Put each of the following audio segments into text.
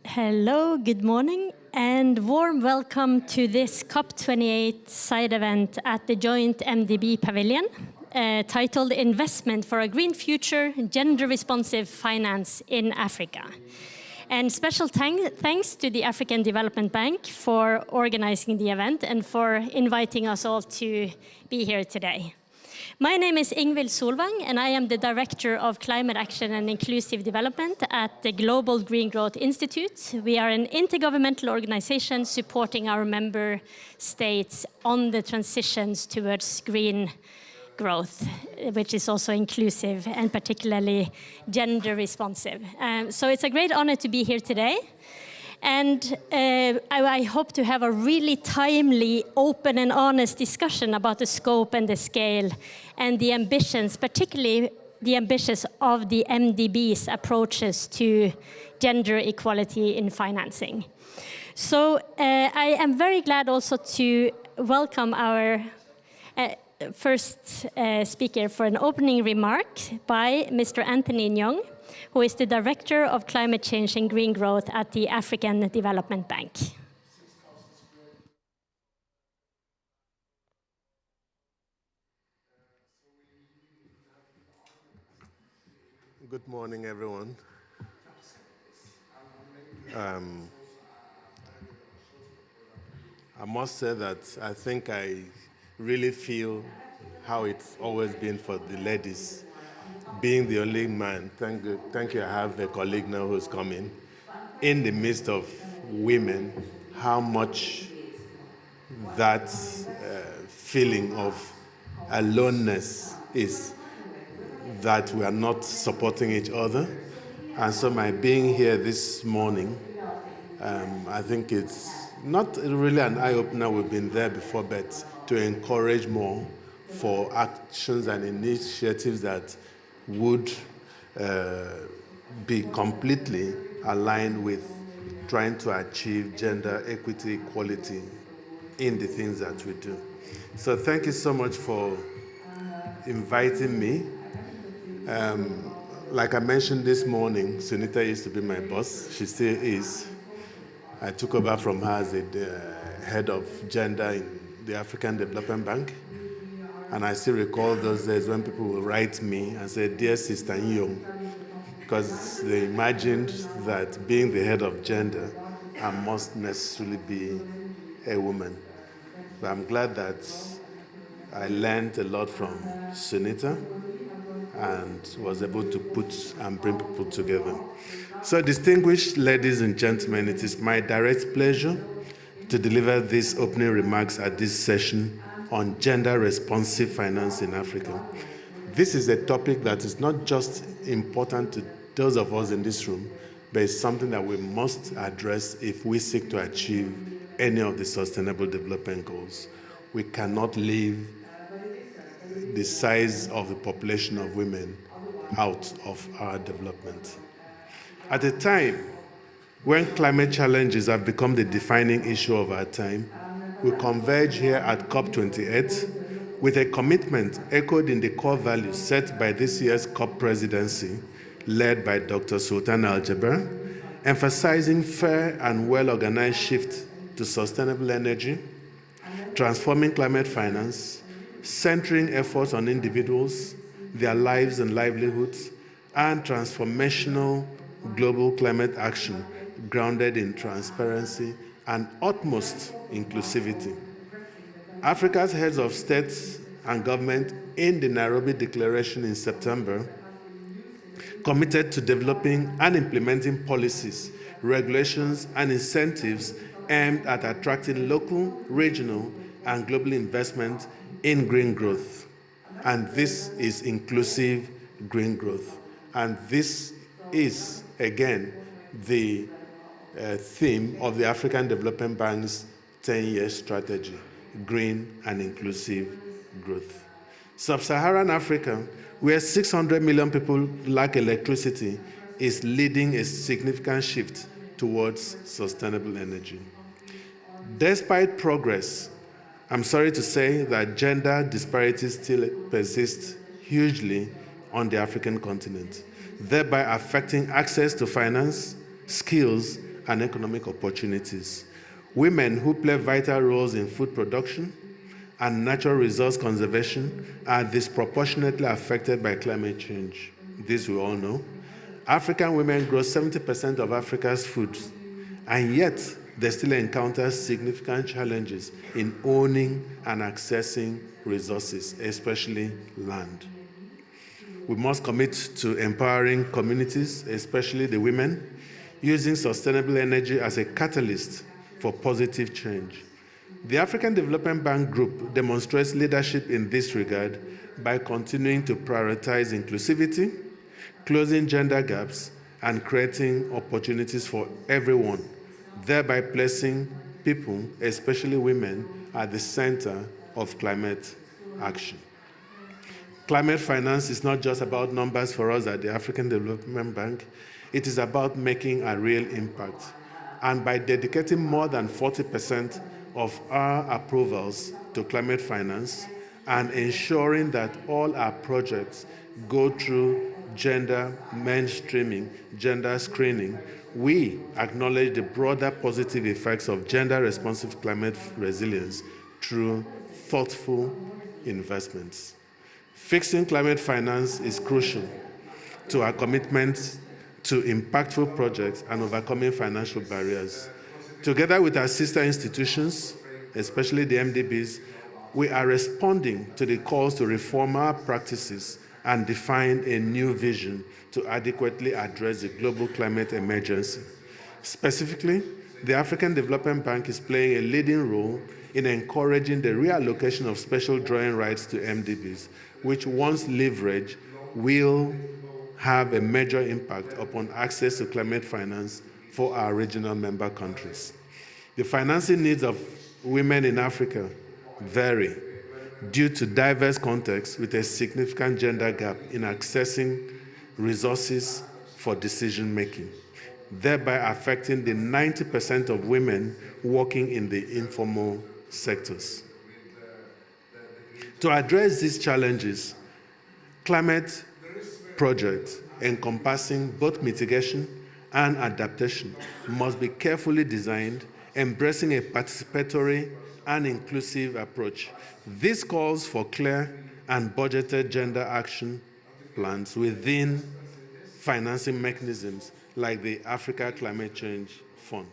Hello, good morning, and warm welcome to this COP28 side event at the joint MDB Pavilion, titled Investment for a Green Future, Gender-Responsive Finance in Africa. And special thanks to the African Development Bank for organizing the event and for inviting us all to be here today. My name is Ingvild Solvang, and I am the Director of Climate Action and Inclusive Development at the Global Green Growth Institute. We are an intergovernmental organization supporting our member states on the transitions towards green growth, which is also inclusive and particularly gender responsive. So it's a great honor to be here today. And I hope to have a really timely, open and honest discussion about the scope and the scale and the ambitions, particularly the ambitions of the MDB's approaches to gender equality in financing. So I am very glad also to welcome our first speaker for an opening remark by Mr. Anthony Nyong, who is the Director of Climate Change and Green Growth at the African Development Bank. Good morning, everyone. I must say that I think I really feel how it's always been for the ladies. Being the only man, thank you, I have a colleague now who's coming, in the midst of women, how much that feeling of aloneness is, that we are not supporting each other. And so my being here this morning, I think it's not really an eye-opener, we've been there before, but to encourage more for actions and initiatives that would be completely aligned with trying to achieve gender equity, equality in the things that we do. So thank you so much for inviting me. Like I mentioned this morning, Sunita used to be my boss. She still is. I took over from her as the head of gender in the African Development Bank. And I still recall those days when people would write me and say, "Dear Sister Nyong," because they imagined that being the head of gender, I must necessarily be a woman. But I'm glad that I learned a lot from Sunita and was able to put and bring people together. So, distinguished ladies and gentlemen, it is my direct pleasure to deliver these opening remarks at this session on gender-responsive finance in Africa. This is a topic that is not just important to those of us in this room, but it's something that we must address if we seek to achieve any of the Sustainable Development Goals. We cannot leave the size of the population of women out of our development. At a time when climate challenges have become the defining issue of our time, we converge here at COP28 with a commitment echoed in the core values set by this year's COP presidency, led by Dr. Sultan Al-Jaber, emphasizing fair and well-organized shift to sustainable energy, transforming climate finance, centering efforts on individuals, their lives and livelihoods, and transformational global climate action grounded in transparency and utmost inclusivity. Africa's heads of state and government in the Nairobi Declaration in September committed to developing and implementing policies, regulations, and incentives aimed at attracting local, regional, and global investment in green growth. And this is inclusive green growth. And this is, again, the theme of the African Development Bank's 10-year strategy, green and inclusive growth. Sub-Saharan Africa, where 600 million people lack electricity, is leading a significant shift towards sustainable energy. Despite progress, I'm sorry to say that gender disparities still persist hugely on the African continent. thereby affecting access to finance, skills, and economic opportunities. Women who play vital roles in food production and natural resource conservation are disproportionately affected by climate change. This we all know. African women grow 70% of Africa's food, and yet they still encounter significant challenges in owning and accessing resources, especially land. We must commit to empowering communities, especially the women, using sustainable energy as a catalyst for positive change. The African Development Bank Group demonstrates leadership in this regard by continuing to prioritize inclusivity, closing gender gaps, and creating opportunities for everyone, thereby placing people, especially women, at the center of climate action. Climate finance is not just about numbers for us at the African Development Bank. It is about making a real impact. And by dedicating more than 40% of our approvals to climate finance and ensuring that all our projects go through gender mainstreaming, gender screening, we acknowledge the broader positive effects of gender-responsive climate resilience through thoughtful investments. Fixing climate finance is crucial to our commitment to impactful projects and overcoming financial barriers. Together with our sister institutions, especially the MDBs, we are responding to the calls to reform our practices and define a new vision to adequately address the global climate emergency. Specifically, the African Development Bank is playing a leading role in encouraging the reallocation of special drawing rights to MDBs, which once leveraged will have a major impact upon access to climate finance for our regional member countries. The financing needs of women in Africa vary due to diverse contexts with a significant gender gap in accessing resources for decision-making, thereby affecting the 90% of women working in the informal sectors. To address these challenges, climate projects encompassing both mitigation and adaptation must be carefully designed, embracing a participatory and inclusive approach. This calls for clear and budgeted gender action plans within financing mechanisms like the Africa Climate Change Fund.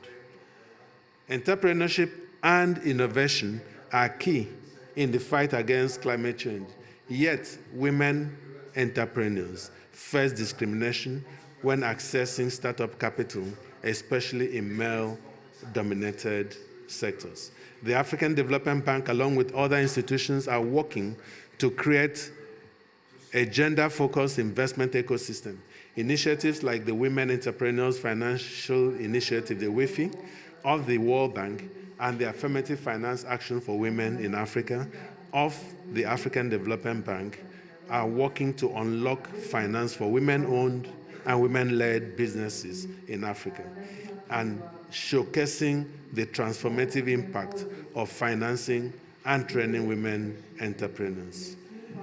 Entrepreneurship and innovation are key in the fight against climate change, yet women entrepreneurs face discrimination when accessing startup capital, especially in male-dominated sectors. The African Development Bank, along with other institutions, are working to create a gender-focused investment ecosystem. Initiatives like the Women Entrepreneurs Financial Initiative, the WIFI, of the World Bank, and the Affirmative Finance Action for Women in Africa of the African Development Bank are working to unlock finance for women-owned and women-led businesses in Africa, and showcasing the transformative impact of financing and training women entrepreneurs.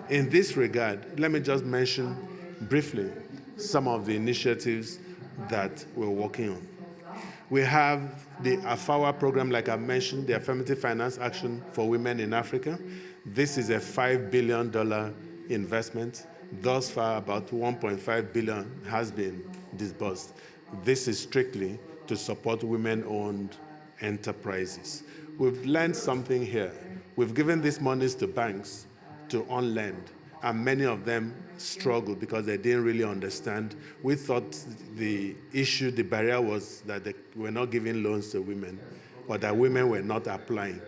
In this regard, let me just mention briefly some of the initiatives that we're working on. We have the AFAWA program, like I mentioned, the Affirmative Finance Action for Women in Africa. This is a $5 billion investment. Thus far, about $1.5 billion has been disbursed. This is strictly to support women-owned enterprises. We've learned something here. We've given these monies to banks to on-lend, and many of them struggled because they didn't really understand. We thought the issue, the barrier was that they were not giving loans to women, or that women were not applying.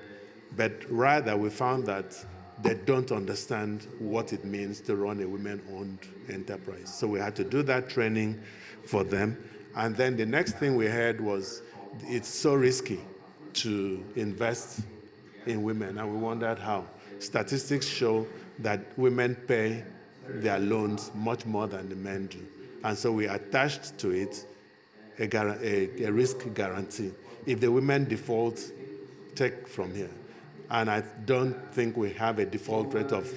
But rather, we found that they don't understand what it means to run a women-owned enterprise. So we had to do that training for them. And then the next thing we heard was, it's so risky to invest in women, and we wondered how. Statistics show that women pay their loans much more than the men do. And so we attached to it a risk guarantee. If the women default, take from here. And I don't think we have a default rate of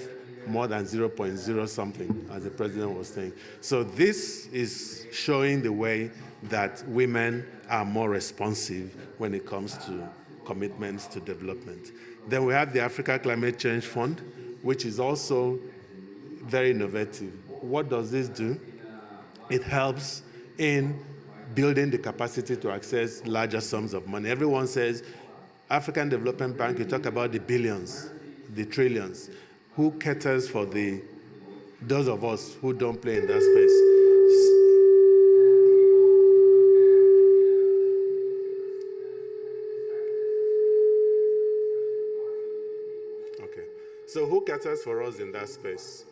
more than 0.0 something, as the president was saying. So this is showing the way that women are more responsive when it comes to commitments to development. Then we have the Africa Climate Change Fund, which is also very innovative. What does this do? It helps in building the capacity to access larger sums of money. Everyone says, African Development Bank, you talk about the billions, the trillions. Who caters for those of us who don't play in that space? Okay, so who caters for us in that space?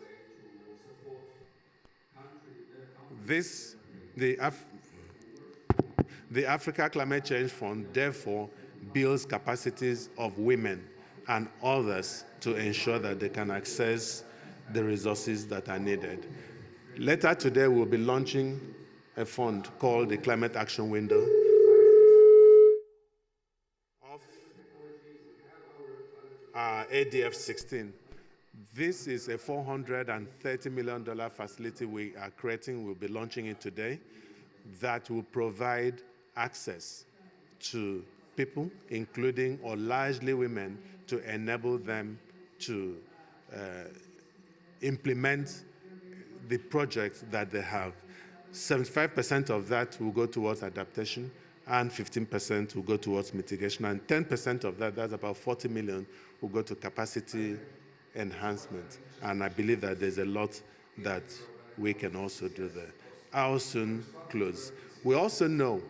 The Africa Climate Change Fund, therefore, builds capacities of women and others to ensure that they can access the resources that are needed. Later today, we'll be launching a fund called the Climate Action Window of ADF 16. This is a $430 million facility we are creating. We'll be launching it today that will provide access to people, including or largely women, to enable them to implement the projects that they have. 75% of that will go towards adaptation, and 15% will go towards mitigation, and 10% of that, that's about 40 million, will go to capacity enhancement. And I believe that there's a lot that we can also do there. I'll soon close. We also know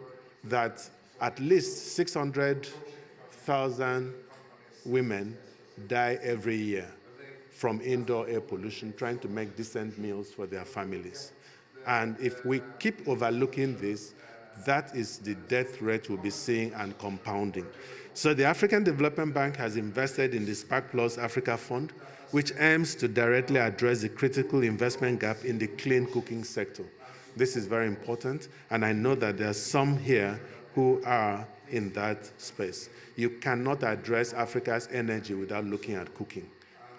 that at least 600,000 women die every year from indoor air pollution, trying to make decent meals for their families. And if we keep overlooking this, that is the death rate we'll be seeing and compounding. So the African Development Bank has invested in the Spark Plus Africa Fund, which aims to directly address the critical investment gap in the clean cooking sector. This is very important, and I know that there are some here who are in that space. You cannot address Africa's energy without looking at cooking,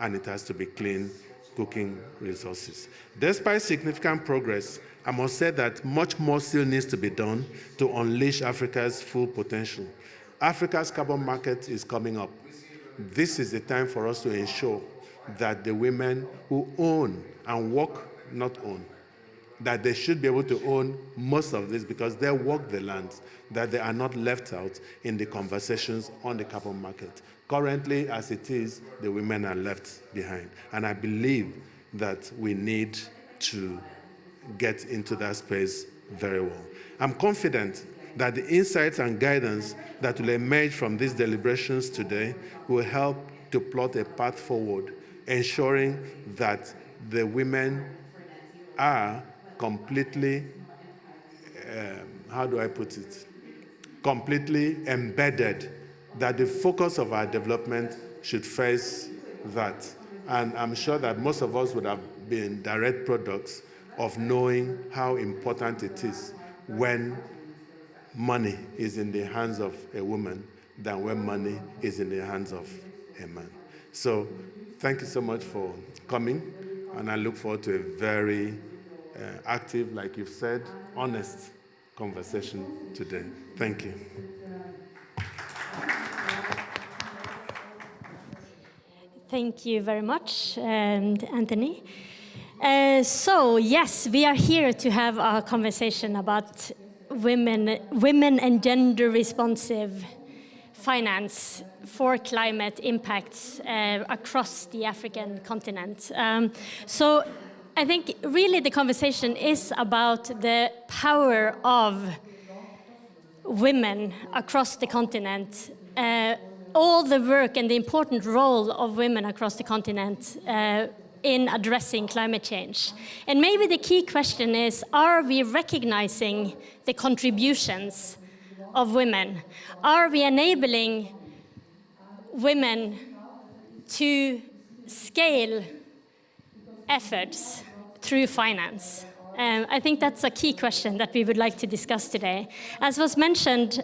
and it has to be clean cooking resources. Despite significant progress, I must say that much more still needs to be done to unleash Africa's full potential. Africa's carbon market is coming up. This is the time for us to ensure that the women who own and work, not own, that they should be able to own most of this because they work the lands, that they are not left out in the conversations on the carbon market. Currently, as it is, the women are left behind. And I believe that we need to get into that space very well. I'm confident that the insights and guidance that will emerge from these deliberations today will help to plot a path forward, ensuring that the women are completely, how do I put it? Completely embedded, that the focus of our development should face that. And I'm sure that most of us would have been direct products of knowing how important it is when money is in the hands of a woman than when money is in the hands of a man. So thank you so much for coming, and I look forward to a very active, like you've said, honest conversation today. Thank you. Thank you very much, Anthony. So yes, we are here to have a conversation about women and gender responsive finance for climate impacts across the African continent. So I think really the conversation is about the power of women across the continent, all the work and the important role of women across the continent in addressing climate change. And maybe the key question is, are we recognizing the contributions of women? Are we enabling women to scale efforts through finance? I think that's a key question that we would like to discuss today. As was mentioned,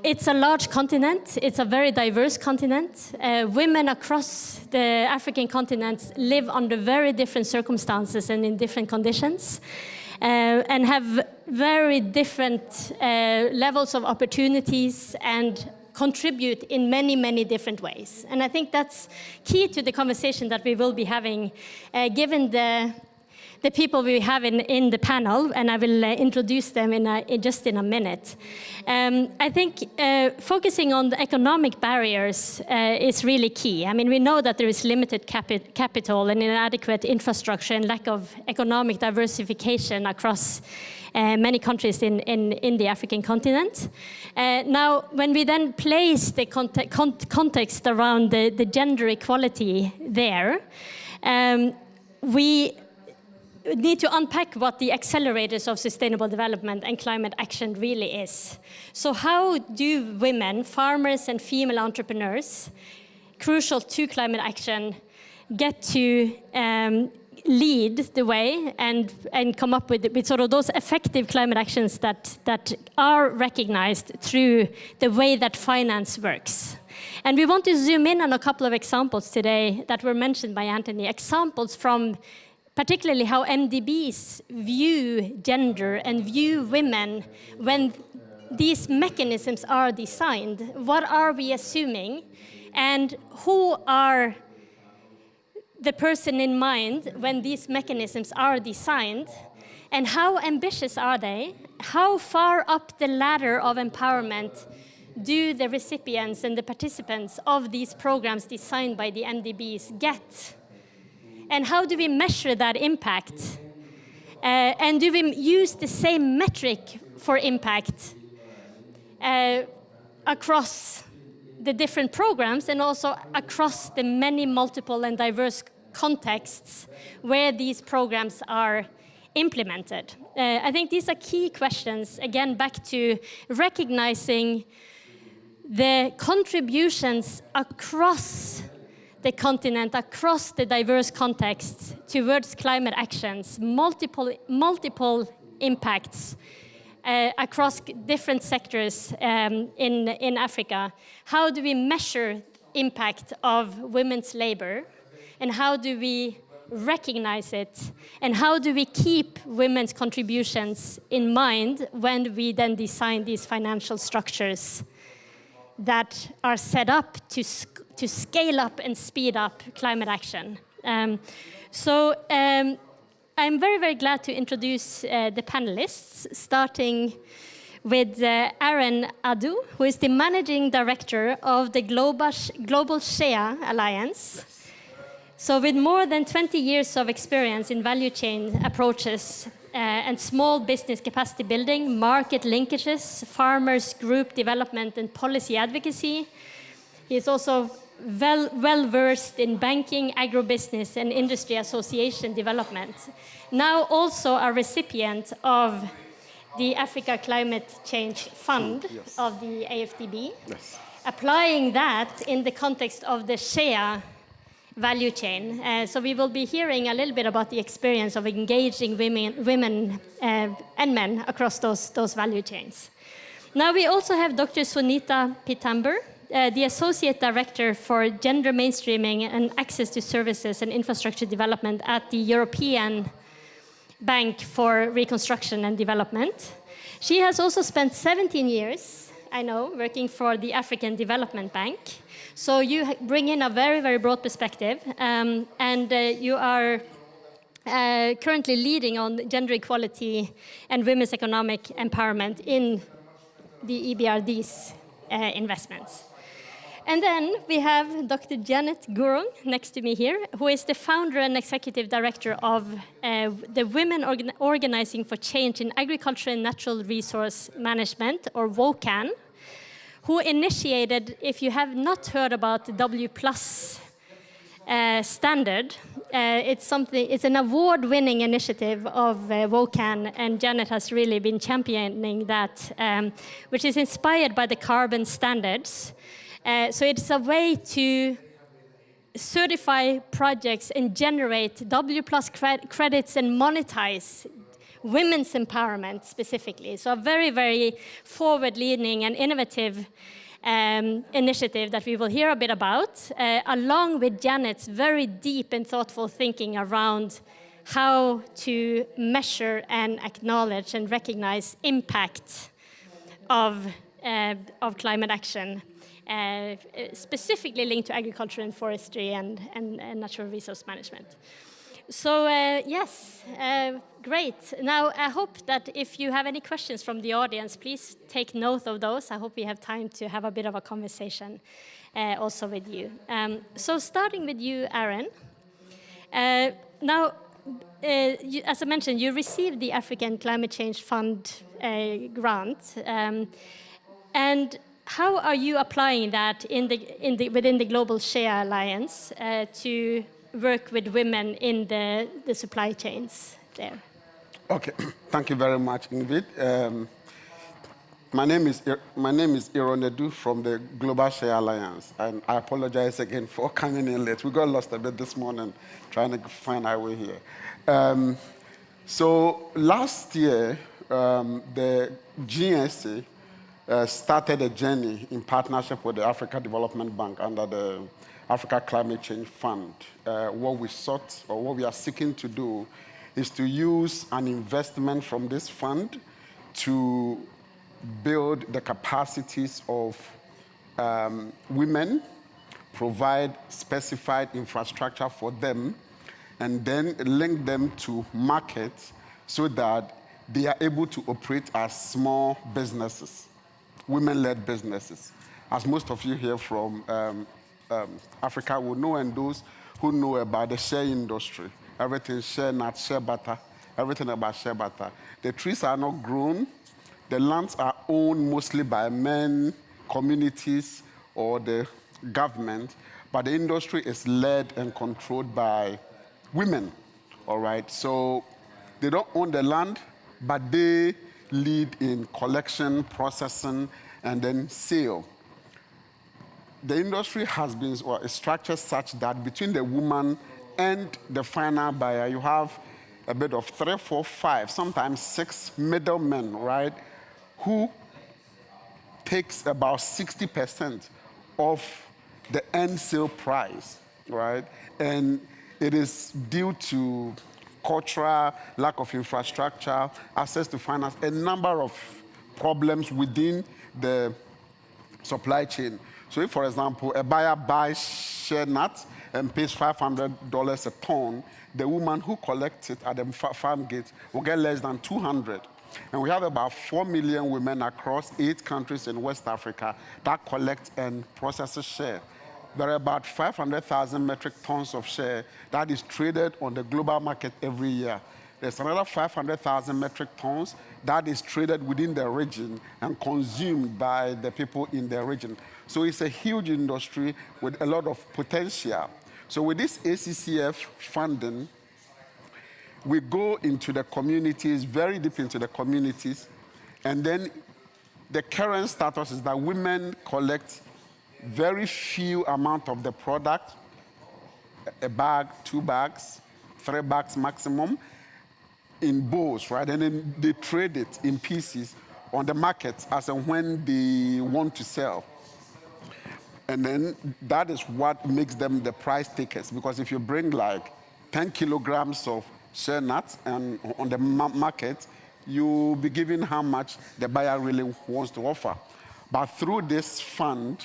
It's a large continent. It's a very diverse continent. Women across the African continent live under very different circumstances and in different conditions, and have very different levels of opportunities and contribute in many, many different ways. And I think that's key to the conversation that we will be having, given the people we have in the panel, and I will introduce them just in a minute. I think focusing on the economic barriers is really key. I mean, we know that there is limited capital and inadequate infrastructure and lack of economic diversification across many countries in the African continent. Now, when we then place the context around the gender equality there, we need to unpack what the accelerators of sustainable development and climate action really is. So how do women, farmers and female entrepreneurs, crucial to climate action, get to lead the way and come up with sort of those effective climate actions that are recognized through the way that finance works? And we want to zoom in on a couple of examples today that were mentioned by Anthony, examples from particularly how MDBs view gender and view women when these mechanisms are designed. What are we assuming? And who are the person in mind when these mechanisms are designed? And how ambitious are they? How far up the ladder of empowerment do the recipients and the participants of these programs designed by the MDBs get? And how do we measure that impact? And do we use the same metric for impact across the different programs and also across the many multiple and diverse contexts where these programs are implemented? I think these are key questions, again, back to recognizing the contributions across the continent, across the diverse contexts towards climate actions, multiple impacts across different sectors in Africa. How do we measure impact of women's labor? And how do we recognize it? And how do we keep women's contributions in mind when we then design these financial structures that are set up to scale up and speed up climate action? So I'm very, very glad to introduce the panelists, starting with Aaron Adu, who is the Managing Director of the Global Shea Alliance. So with more than 20 years of experience in value chain approaches and small business capacity building, market linkages, farmers group development and policy advocacy, he is also well-versed in banking, agribusiness, and industry association development. Now also a recipient of the Africa Climate Change Fund of the AFDB, applying that in the context of the shea value chain. So we will be hearing a little bit about the experience of engaging women and men across those value chains. Now we also have Dr. Sunita Pitamber, the Associate Director for Gender Mainstreaming and Access to Services and Infrastructure Development at the European Bank for Reconstruction and Development. She has also spent 17 years, I know, working for the African Development Bank. So you bring in a very, very broad perspective, and you are currently leading on gender equality and women's economic empowerment in the EBRD's investments. And then we have Dr. Janet Gurung next to me here, who is the founder and executive director of the Women Organizing for Change in Agriculture and Natural Resource Management, or WOCAN, who initiated, if you have not heard about the W+ standard, it's an award-winning initiative of WOCAN, and Janet has really been championing that, which is inspired by the carbon standards. So it's a way to certify projects and generate W+ credits and monetize women's empowerment specifically. So a very, very forward-leaning and innovative initiative that we will hear a bit about, along with Janet's very deep and thoughtful thinking around how to measure and acknowledge and recognize impact of climate action, specifically linked to agriculture and forestry and natural resource management. So yes, great. Now I hope that if you have any questions from the audience, please take note of those. I hope we have time to have a bit of a conversation also with you. So starting with you, Aaron. Now, as I mentioned, you received the African Climate Change Fund grant. And how are you applying that within the Global Share Alliance to work with women in the supply chains there? Okay, thank you very much, Ingrid. My name is Ironedu from the Global Share Alliance, and I apologize again for coming in late. We got lost a bit this morning trying to find our way here. So last year, the GSA started a journey in partnership with the Africa Development Bank under the Africa Climate Change Fund. What we are seeking to do is to use an investment from this fund to build the capacities of women, provide specified infrastructure for them, and then link them to markets so that they are able to operate as small businesses, women-led businesses. As most of you here from Africa will know, and those who know about the share industry, everything share nuts, share butter, everything about share butter. The trees are not grown. The lands are owned mostly by men, communities, or the government, but the industry is led and controlled by women, all right? So they don't own the land, but they lead in collection, processing, and then sale. The industry has been structured such that between the woman and the final buyer, you have a bit of 3, 4, 5, sometimes 6 middlemen, right, who takes about 60% of the end sale price, right? And it is due to cultural, lack of infrastructure, access to finance, a number of problems within the supply chain. So if, for example, a buyer buys share nuts and pays $500 a ton, the woman who collects it at the farm gate will get less than $200. And we have about 4 million women across 8 countries in West Africa that collect and process share. There are about 500,000 metric tons of share that is traded on the global market every year. There's another 500,000 metric tons that is traded within the region and consumed by the people in the region. So it's a huge industry with a lot of potential. So with this ACCF funding, we go into the communities, very deep into the communities, and then the current status is that women collect very few amount of the product, a bag, 2 bags, 3 bags maximum, in bowls, right? And then they trade it in pieces on the markets as and when they want to sell. And then that is what makes them the price takers, because if you bring like 10 kilograms of share nuts and on the market, you'll be given how much the buyer really wants to offer. But through this fund,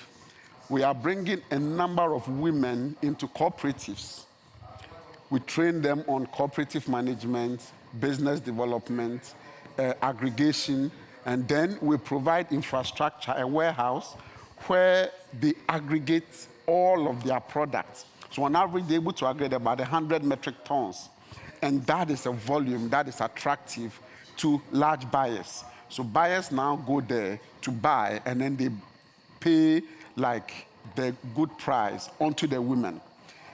we are bringing a number of women into cooperatives. We train them on cooperative management, business development, aggregation, and then we provide infrastructure, a warehouse, where they aggregate all of their products. So on average, they're able to aggregate about 100 metric tons. And that is a volume that is attractive to large buyers. So buyers now go there to buy, and then they pay like the good price onto the women.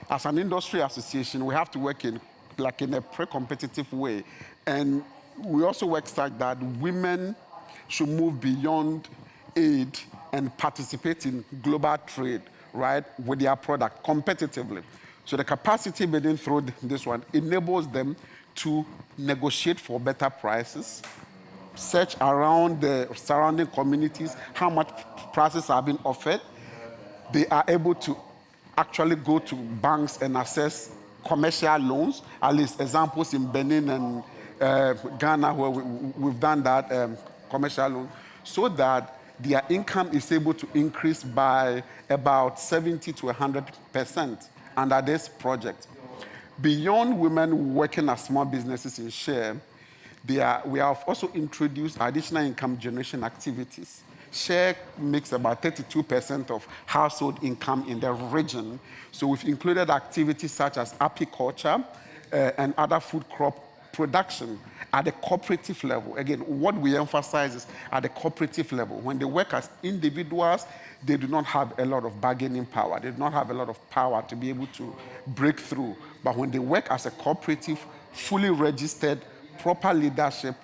As an industry association, we have to work in a pre-competitive way. And we also work such that women should move beyond aid and participate in global trade, right, with their product competitively. So the capacity building through this one enables them to negotiate for better prices, search around the surrounding communities how much prices are being offered. They are able to actually go to banks and access commercial loans, at least examples in Benin and Ghana where we've done that commercial loan, so that their income is able to increase by about 70 to 100% under this project. Beyond women working as small businesses in Share, we have also introduced additional income generation activities. Share makes about 32% of household income in the region. So we've included activities such as apiculture and other food crop production at the cooperative level. Again, what we emphasize is at the cooperative level. When they work as individuals, they do not have a lot of bargaining power. They do not have a lot of power to be able to break through. But when they work as a cooperative, fully registered, proper leadership,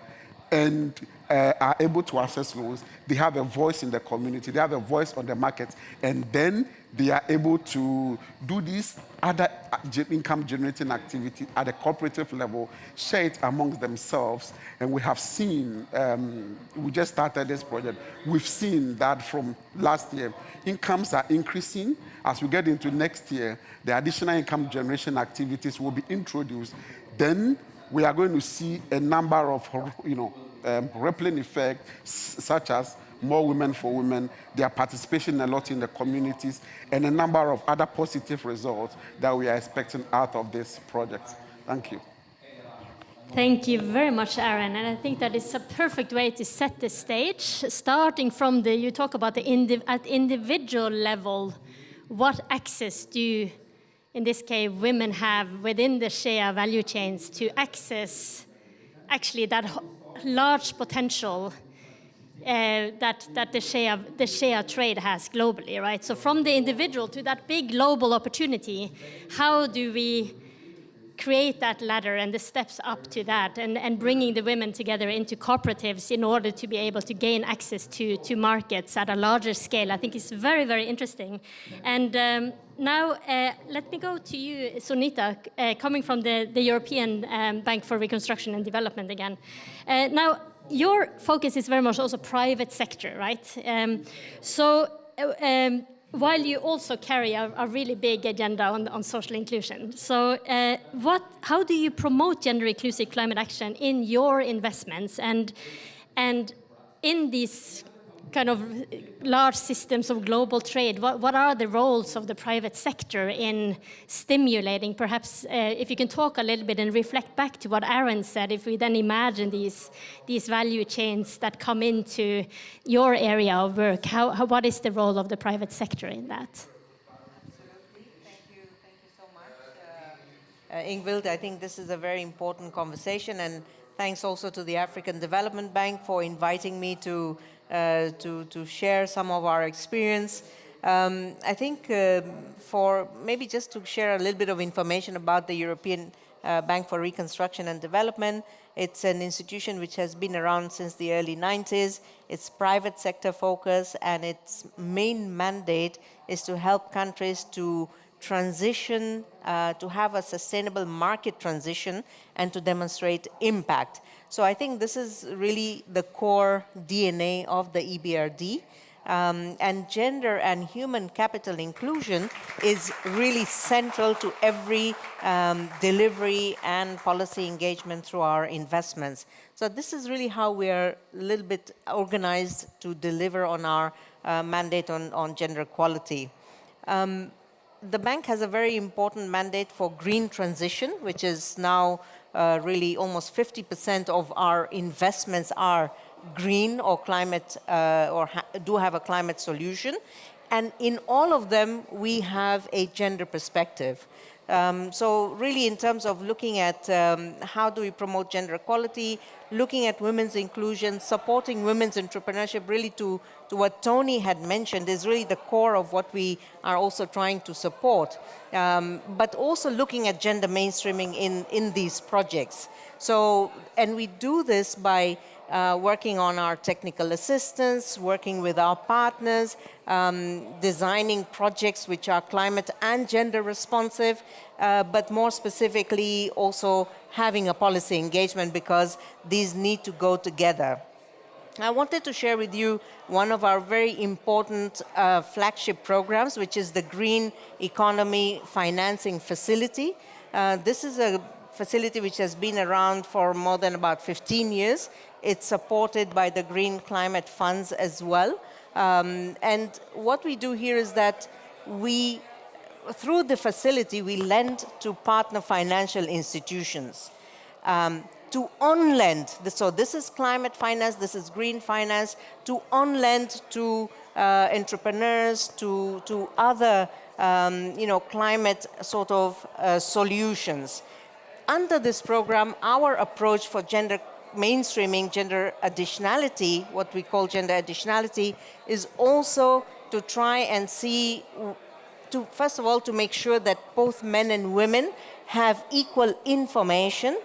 and are able to access loans, they have a voice in the community, they have a voice on the market, and then they are able to do these other income generating activity at the cooperative level, share it amongst themselves. And we have seen, we just started this project, we've seen that from last year, incomes are increasing. As we get into next year, the additional income generation activities will be introduced. Then we are going to see a number of, rippling effects, such as more women for women, their participation a lot in the communities, and a number of other positive results that we are expecting out of this project. Thank you. Thank you very much, Aaron. And I think that is a perfect way to set the stage, starting from you talk about at individual level, what access do, in this case, women have within the Share value chains to access actually that large potential that the Share trade has globally, right? So from the individual to that big global opportunity, how do we create that ladder and the steps up to that, and bringing the women together into cooperatives in order to be able to gain access to markets at a larger scale, I think is very, very interesting. And now let me go to you, Sunita, coming from the European Bank for Reconstruction and Development again. Now, your focus is very much also private sector, right? While you also carry a really big agenda on social inclusion. So how do you promote gender-inclusive climate action in your investments and in these kind of large systems of global trade? What are the roles of the private sector in stimulating? Perhaps if you can talk a little bit and reflect back to what Aaron said, if we then imagine these value chains that come into your area of work, what is the role of the private sector in that? Absolutely. Thank you so much. Ingvild, I think this is a very important conversation, and thanks also to the African Development Bank for inviting me to share some of our experience. I think for maybe just to share a little bit of information about the European Bank for Reconstruction and Development. It's an institution which has been around since the early 90s. It's private sector focused, and its main mandate is to help countries to transition, to have a sustainable market transition, and to demonstrate impact. So I think this is really the core DNA of the EBRD. And gender and human capital inclusion is really central to every delivery and policy engagement through our investments. So this is really how we are a little bit organized to deliver on our mandate on gender equality. The bank has a very important mandate for green transition, which is now really almost 50% of our investments are green or climate, do have a climate solution. And in all of them, we have a gender perspective. So really in terms of looking at how do we promote gender equality, looking at women's inclusion, supporting women's entrepreneurship, really to what Tony had mentioned is really the core of what we are also trying to support. But also looking at gender mainstreaming in these projects. So, and we do this by working on our technical assistance, working with our partners, designing projects which are climate and gender responsive, but more specifically also having a policy engagement, because these need to go together. I wanted to share with you one of our very important flagship programs, which is the Green Economy Financing Facility. This is a facility which has been around for more than about 15 years. It's supported by the Green Climate Funds as well. And what we do here is that through the facility, we lend to partner financial institutions. To on-lend, so this is climate finance, this is green finance, to on-lend to entrepreneurs, to other climate sort of solutions. Under this program, our approach for gender mainstreaming, gender additionality, what we call gender additionality, is also to try and see, first of all, to make sure that both men and women have equal information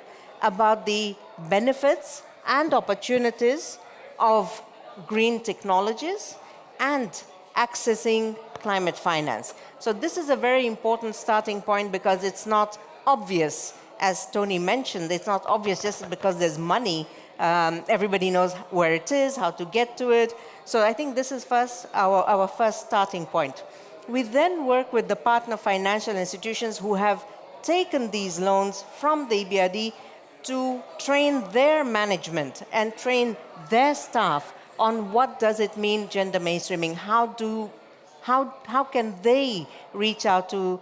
about the benefits and opportunities of green technologies and accessing climate finance. So this is a very important starting point, because it's not obvious, as Tony mentioned, it's not obvious just because there's money. Everybody knows where it is, how to get to it. So I think this is our first starting point. We then work with the partner financial institutions who have taken these loans from the EBRD to train their management and train their staff on what does it mean gender mainstreaming. How can they reach out to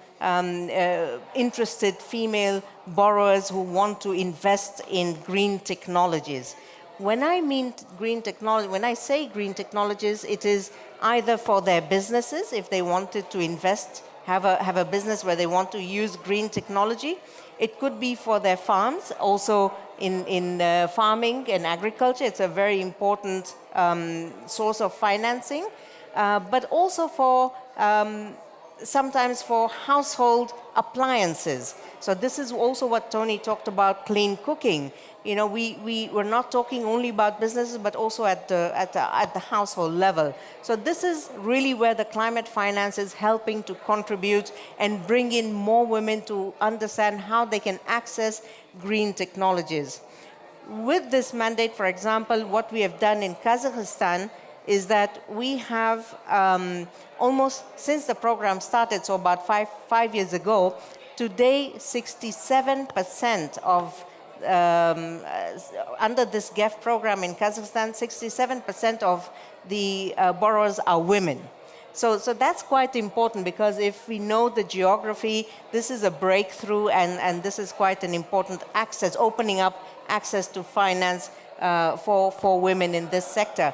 interested female borrowers who want to invest in green technologies? When I say green technologies, it is either for their businesses, if they wanted to invest, have a business where they want to use green technology. It could be for their farms, also in farming and agriculture. It's a very important source of financing, but also for sometimes for household appliances. So this is also what Tony talked about, clean cooking. You know, we're not talking only about businesses, but also at the household level. So this is really where the climate finance is helping to contribute and bring in more women to understand how they can access green technologies. With this mandate, for example, what we have done in Kazakhstan is that we have almost since the program started, so about five years ago, today 67% of under this GEF program in Kazakhstan, 67% of the borrowers are women. So that's quite important, because if we know the geography, this is a breakthrough, and this is quite an important access, opening up access to finance for women in this sector.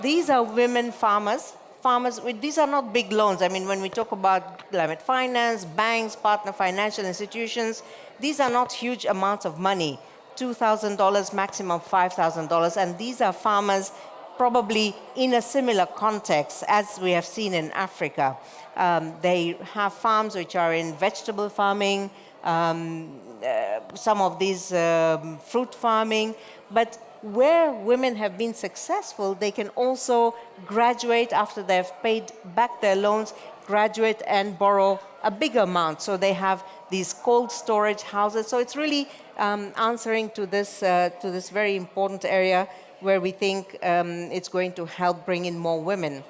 These are women farmers. These are not big loans. I mean, when we talk about climate finance, banks, partner financial institutions, these are not huge amounts of money, $2,000, maximum $5,000. And these are farmers probably in a similar context as we have seen in Africa. They have farms which are in vegetable farming, some of these fruit farming, but where women have been successful, they can also graduate after they've paid back their loans, graduate and borrow a bigger amount. So they have these cold storage houses. So it's really answering to this very important area where we think it's going to help bring in more women.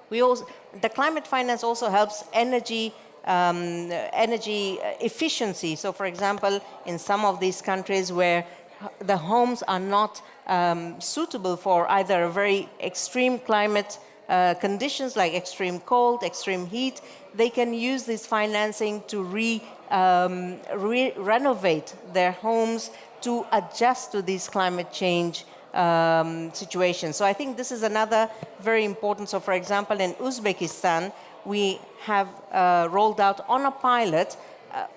The climate finance also helps energy efficiency. So for example, in some of these countries where the homes are not suitable for either a very extreme climate conditions like extreme cold, extreme heat, they can use this financing to renovate their homes to adjust to these climate change situations. So I think this is another very important. So for example, in Uzbekistan, we have rolled out on a pilot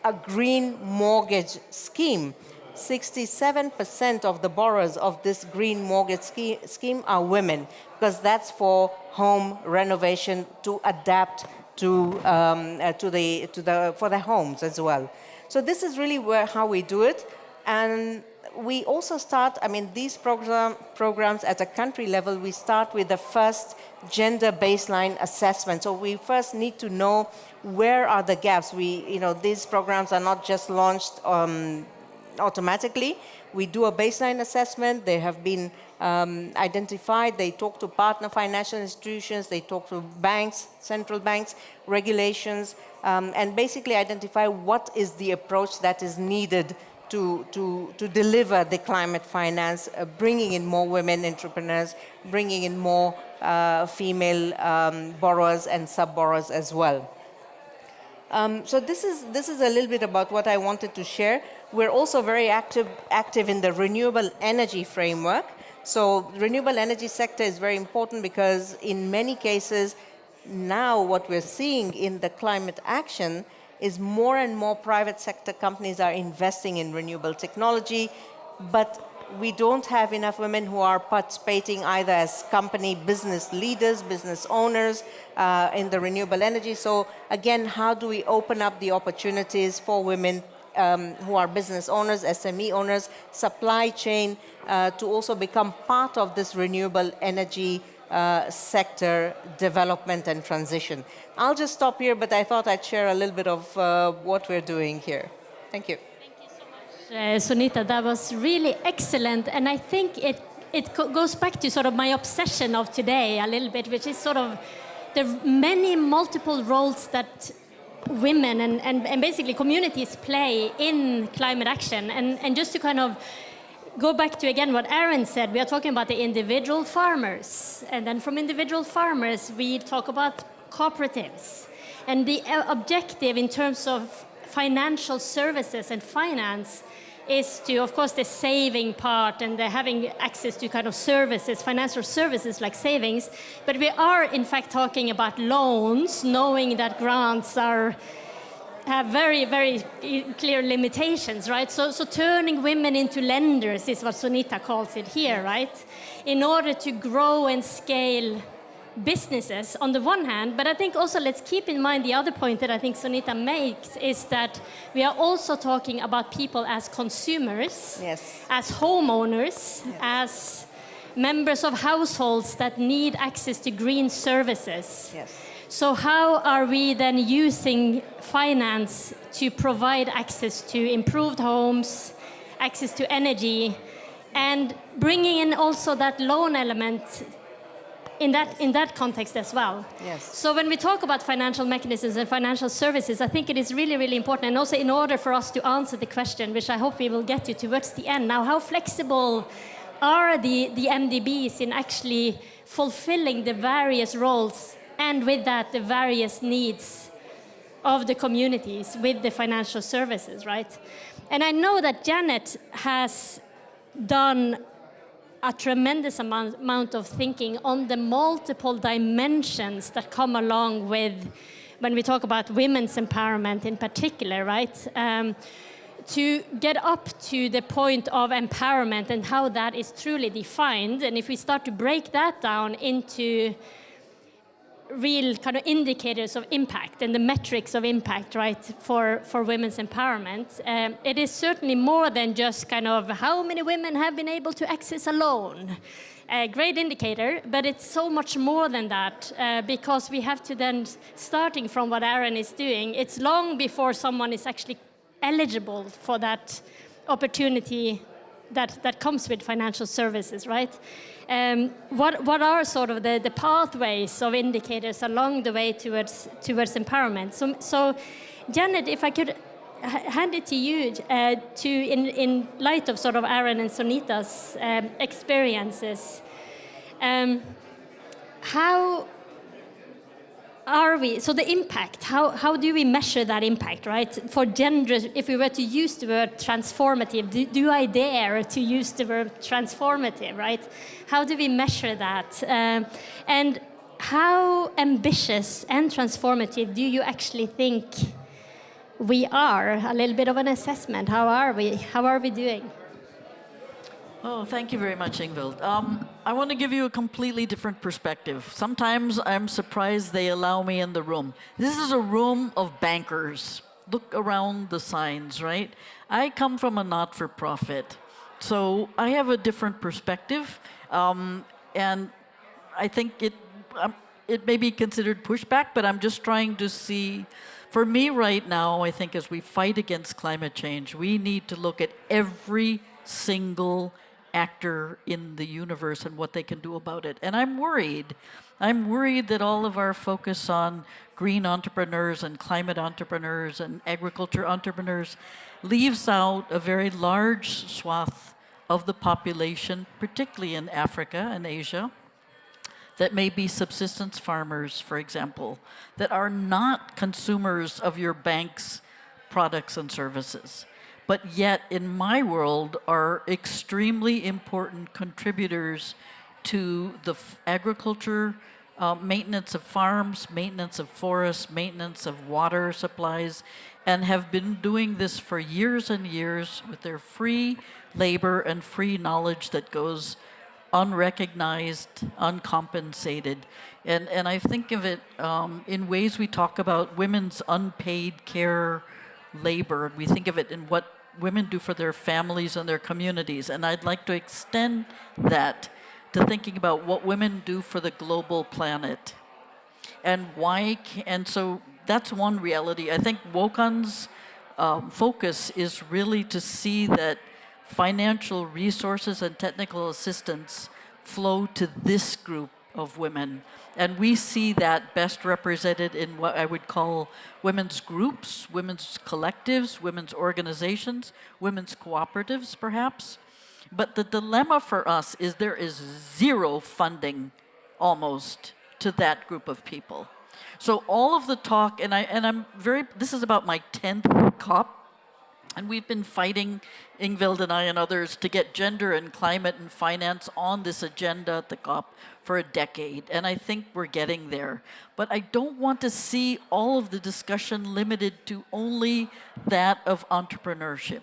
a green mortgage scheme. 67% of the borrowers of this green mortgage scheme are women, because that's for home renovation to adapt for their homes as well. So this is really how we do it. And we also start, I mean, these programs at a country level, we start with the first gender baseline assessment. So we first need to know where are the gaps. These programs are not just launched automatically. We do a baseline assessment. They have been identified. They talk to partner financial institutions. They talk to banks, central banks, regulations, and basically identify what is the approach that is needed to deliver the climate finance, bringing in more women entrepreneurs, bringing in more female borrowers and sub-borrowers as well. So this is a little bit about what I wanted to share. We're also very active in the renewable energy framework. So the renewable energy sector is very important because in many cases now what we're seeing in the climate action is more and more private sector companies are investing in renewable technology, but we don't have enough women who are participating either as company business leaders, business owners in the renewable energy. So again, how do we open up the opportunities for women who are business owners, SME owners, supply chain, to also become part of this renewable energy sector development and transition. I'll just stop here, but I thought I'd share a little bit of what we're doing here. Thank you. Sunita, that was really excellent, and I think it goes back to sort of my obsession of today a little bit, which is sort of the many multiple roles that women and basically communities play in climate action. And just to kind of go back to again what Aaron said, we are talking about the individual farmers, and then from individual farmers we talk about cooperatives, and the objective in terms of financial services and finance is to, of course, the saving part and the having access to kind of services, financial services like savings. But we are, in fact, talking about loans, knowing that grants have very, very clear limitations, right? So turning women into lenders is what Sunita calls it here, right? In order to grow and scale businesses on the one hand, but I think also let's keep in mind the other point that I think Sunita makes is that we are also talking about people as consumers, yes, as homeowners, yes, as members of households that need access to green services. yes. So how are we then using finance to provide access to improved homes, access to energy, and bringing in also that loan element in that context as well. Yes. So when we talk about financial mechanisms and financial services, I think it is really, really important. And also in order for us to answer the question, which I hope we will get to towards the end, now how flexible are the MDBs in actually fulfilling the various roles and with that the various needs of the communities with the financial services, right? And I know that Janet has done a tremendous amount of thinking on the multiple dimensions that come along with when we talk about women's empowerment in particular, right? To get up to the point of empowerment and how that is truly defined. And if we start to break that down into real kind of indicators of impact and the metrics of impact, right, for women's empowerment. It is certainly more than just kind of how many women have been able to access a loan. A great indicator, but it's so much more than that because we have to then, starting from what Aaron is doing, it's long before someone is actually eligible for that opportunity that comes with financial services, right? What are sort of the pathways of indicators along the way towards empowerment? So Janet, if I could hand it to you in light of sort of Aaron and Sunita's experiences, how are we, so the impact, how do we measure that impact, right? For gender, if we were to use the word transformative, do I dare to use the word transformative, right? How do we measure that? And how ambitious and transformative do you actually think we are? A little bit of an assessment. How are we? How are we doing? Oh, thank you very much, Ingvild. I want to give you a completely different perspective. Sometimes I'm surprised they allow me in the room. This is a room of bankers. look around the signs, right? I come from a not-for-profit, so I have a different perspective, and I think it may be considered pushback, but I'm just trying to see. For me right now, I think as we fight against climate change, we need to look at every single actor in the universe and what they can do about it. And I'm worried. I'm worried that all of our focus on green entrepreneurs and climate entrepreneurs and agriculture entrepreneurs leaves out a very large swath of the population, particularly in Africa and Asia, that may be subsistence farmers, for example, that are not consumers of your bank's products and services, but yet in my world are extremely important contributors to the agriculture, maintenance of farms, maintenance of forests, maintenance of water supplies, and have been doing this for years and years with their free labor and free knowledge that goes unrecognized, uncompensated. And I think of it in ways we talk about women's unpaid care labor. We think of it in what women do for their families and their communities. And I'd like to extend that to thinking about what women do for the global planet. And why, and so that's one reality. I think Wokan's focus is really to see that financial resources and technical assistance flow to this group of women. And we see that best represented in what I would call women's groups, women's collectives, women's organizations, women's cooperatives, perhaps. But the dilemma for us is there is zero funding, almost, to that group of people. So all of the talk, this is about my 10th COP, and we've been fighting, Ingvild and I and others, to get gender and climate and finance on this agenda at the COP for a decade. And I think we're getting there. But I don't want to see all of the discussion limited to only that of entrepreneurship.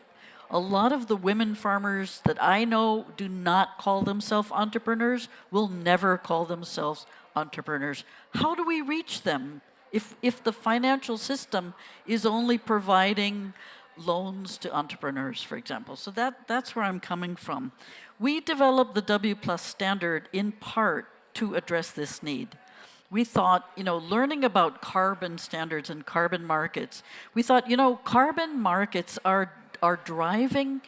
A lot of the women farmers that I know do not call themselves entrepreneurs, will never call themselves entrepreneurs. How do we reach them if the financial system is only providing loans to entrepreneurs, for example? So that's where I'm coming from. We developed the W+ standard in part to address this need. We thought, learning about carbon standards and carbon markets, we thought, carbon markets are driving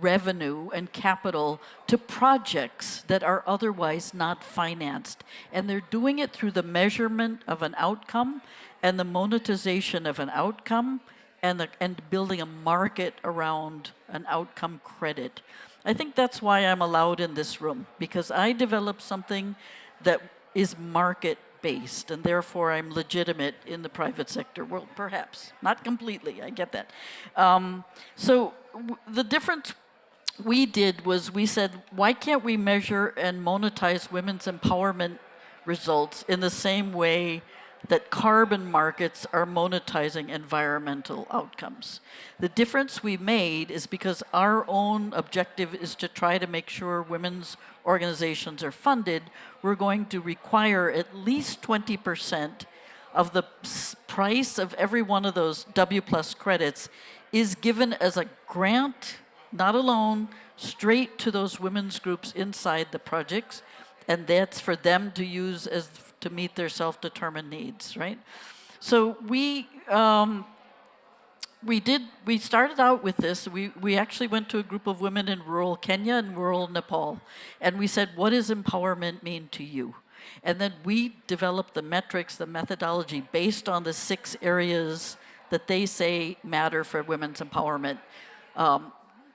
revenue and capital to projects that are otherwise not financed. And they're doing it through the measurement of an outcome and the monetization of an outcome and building a market around an outcome credit. I think that's why I'm allowed in this room, because I developed something that is market-based, and therefore I'm legitimate in the private sector world, perhaps. Not completely, I get that. The difference we did was we said, why can't we measure and monetize women's empowerment results in the same way that carbon markets are monetizing environmental outcomes? The difference we made is because our own objective is to try to make sure women's organizations are funded, we're going to require at least 20% of the price of every one of those W+ credits is given as a grant, not a loan, straight to those women's groups inside the projects, and that's for them to use to meet their self-determined needs, right? So we started out with this. We actually went to a group of women in rural Kenya and rural Nepal, and we said, what does empowerment mean to you? And then we developed the metrics, the methodology, based on the 6 areas that they say matter for women's empowerment.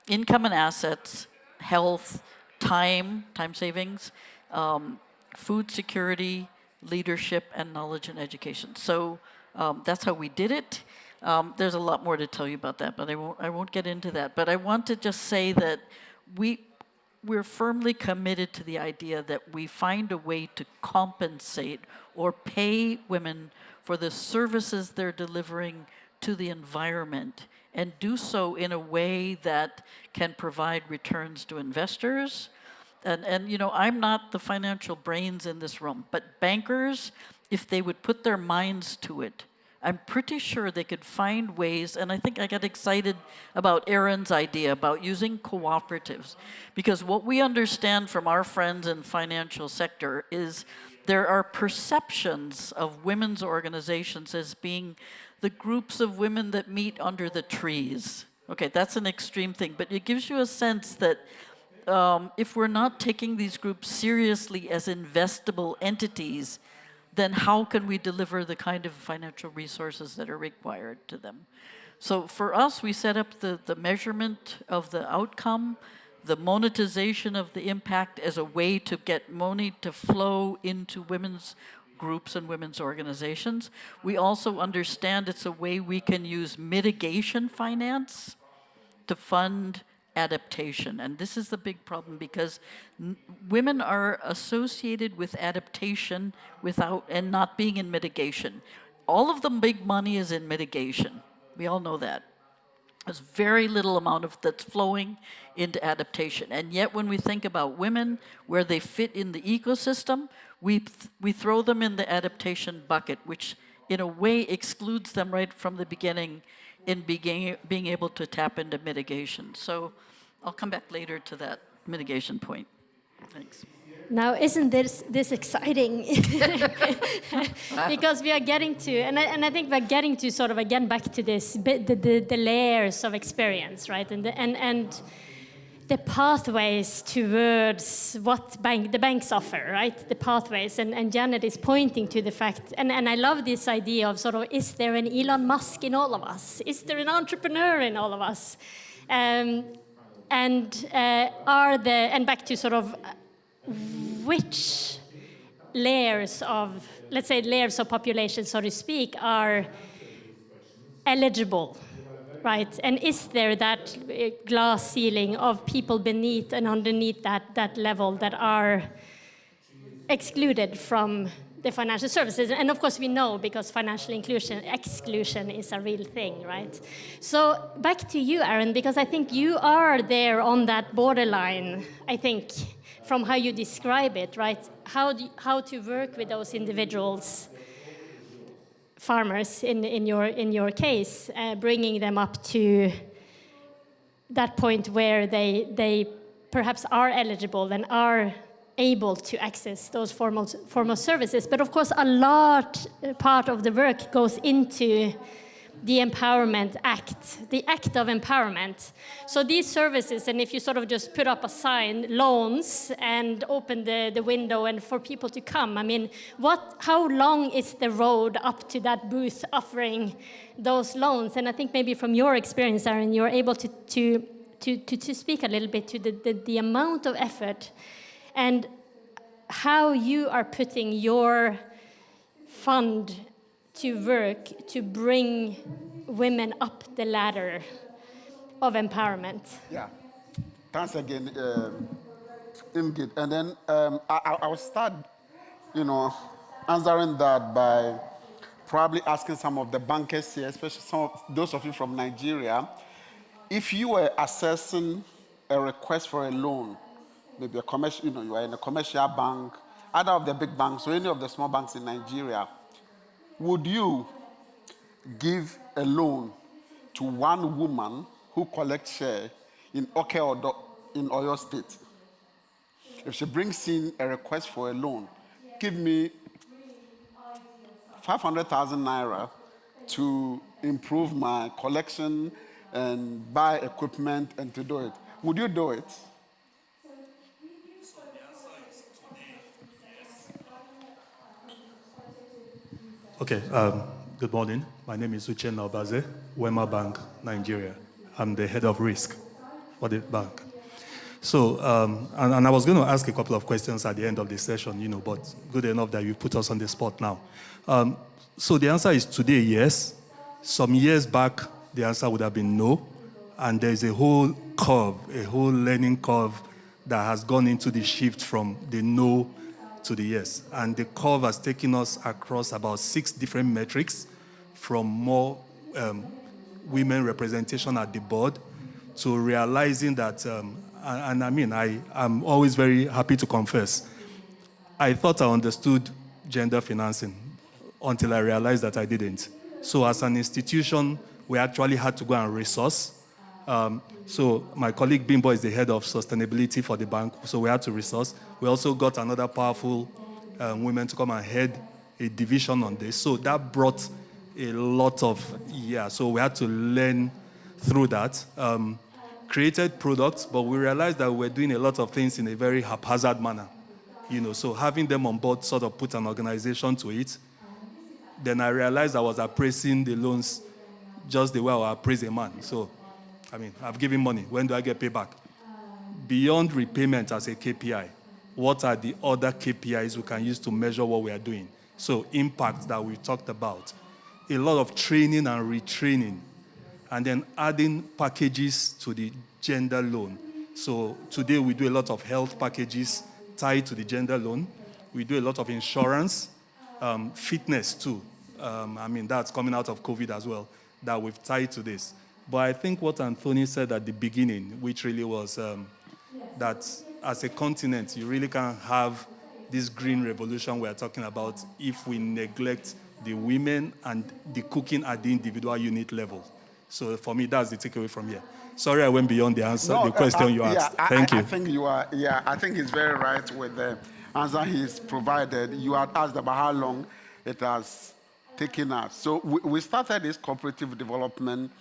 Income and assets, health, time savings, food security, leadership, and knowledge and education. So that's how we did it. There's a lot more to tell you about that, but I won't get into that. But I want to just say that we're firmly committed to the idea that we find a way to compensate or pay women for the services they're delivering to the environment, and do so in a way that can provide returns to investors. And I'm not the financial brains in this room, but bankers, if they would put their minds to it, I'm pretty sure they could find ways, and I think I got excited about Aaron's idea about using cooperatives, because what we understand from our friends in financial sector is there are perceptions of women's organizations as being the groups of women that meet under the trees. Okay, that's an extreme thing, but it gives you a sense that if we're not taking these groups seriously as investable entities, then how can we deliver the kind of financial resources that are required to them? So for us, we set up the measurement of the outcome, the monetization of the impact as a way to get money to flow into women's groups and women's organizations. We also understand it's a way we can use mitigation finance to fund adaptation. And this is the big problem, because women are associated with adaptation and not being in mitigation. All of the big money is in mitigation. We all know that. There's very little amount of that's flowing into adaptation. And yet when we think about women, where they fit in the ecosystem, we throw them in the adaptation bucket, which in a way excludes them right from the beginning in being able to tap into mitigation. So I'll come back later to that mitigation point. Thanks. Now, isn't this exciting? Because we are getting to, and I think we're getting to sort of, again, back to this, the layers of experience, right? And the pathways towards what the banks offer, right? The pathways, and Janet is pointing to the fact, and I love this idea of sort of, is there an Elon Musk in all of us? Is there an entrepreneur in all of us? And back to sort of, which layers of, let's say, layers of population, so to speak, are eligible, right? And is there that glass ceiling of people beneath and underneath that level that are excluded from the financial services? And of course we know, because financial exclusion is a real thing, right? So back to you, Aaron, because I think you are there on that borderline, I think, from how you describe it, right? How to work with those individuals, farmers in your case, bringing them up to that point where they perhaps are eligible and are able to access those formal services. But of course, a large part of the work goes into the Empowerment Act, the Act of Empowerment. So these services, and if you sort of just put up a sign, loans, and open the window and for people to come, I mean, how long is the road up to that booth offering those loans? And I think maybe from your experience, Aaron, you're able to speak a little bit to the amount of effort and how you are putting your fund to work to bring women up the ladder of empowerment. Yeah, thanks again, Ingrid. And then I'll start, answering that by probably asking some of the bankers here, especially those of you from Nigeria, if you were assessing a request for a loan, maybe a commercial, you are in a commercial bank, either of the big banks or any of the small banks in Nigeria, would you give a loan to one woman who collects share in Oke-Odo in Oyo State? If she brings in a request for a loan, give me 500,000 naira to improve my collection and buy equipment and to do it. Would you do it? Okay, good morning. My name is Uchenna Obaze, Wema Bank, Nigeria. I'm the head of risk for the bank. So, and I was going to ask a couple of questions at the end of the session, but good enough that you put us on the spot now. So the answer is today, yes. Some years back, the answer would have been no. And there's a whole curve, a whole learning curve that has gone into the shift from the no to the yes. And the curve has taken us across about 6 different metrics, from more women representation at the board to realizing that, and I mean, I'm always very happy to confess, I thought I understood gender financing until I realized that I didn't. So as an institution, we actually had to go and resource. So my colleague Bimbo is the head of sustainability for the bank, so we had to resource. We also got another powerful woman to come and head a division on this. So that brought a lot of, so we had to learn through that. Created products, but we realized that we were doing a lot of things in a very haphazard manner. So having them on board sort of put an organization to it. Then I realized I was appraising the loans just the way I would appraise a man. So, I've given money. When do I get payback? Beyond repayment as a KPI, what are the other KPIs we can use to measure what we are doing? So impact that we talked about. A lot of training and retraining. And then adding packages to the gender loan. So today we do a lot of health packages tied to the gender loan. We do a lot of insurance, fitness too. That's coming out of COVID as well, that we've tied to this. But I think what Anthony said at the beginning, which really was that as a continent, you really can't have this green revolution we're talking about if we neglect the women and the cooking at the individual unit level. So for me, that's the takeaway from here. Sorry, I went beyond the answer, the question you asked. Thank you. I think you are. Yeah, I think he's very right with the answer he's provided. You had asked about how long it has taken us. So we started this cooperative development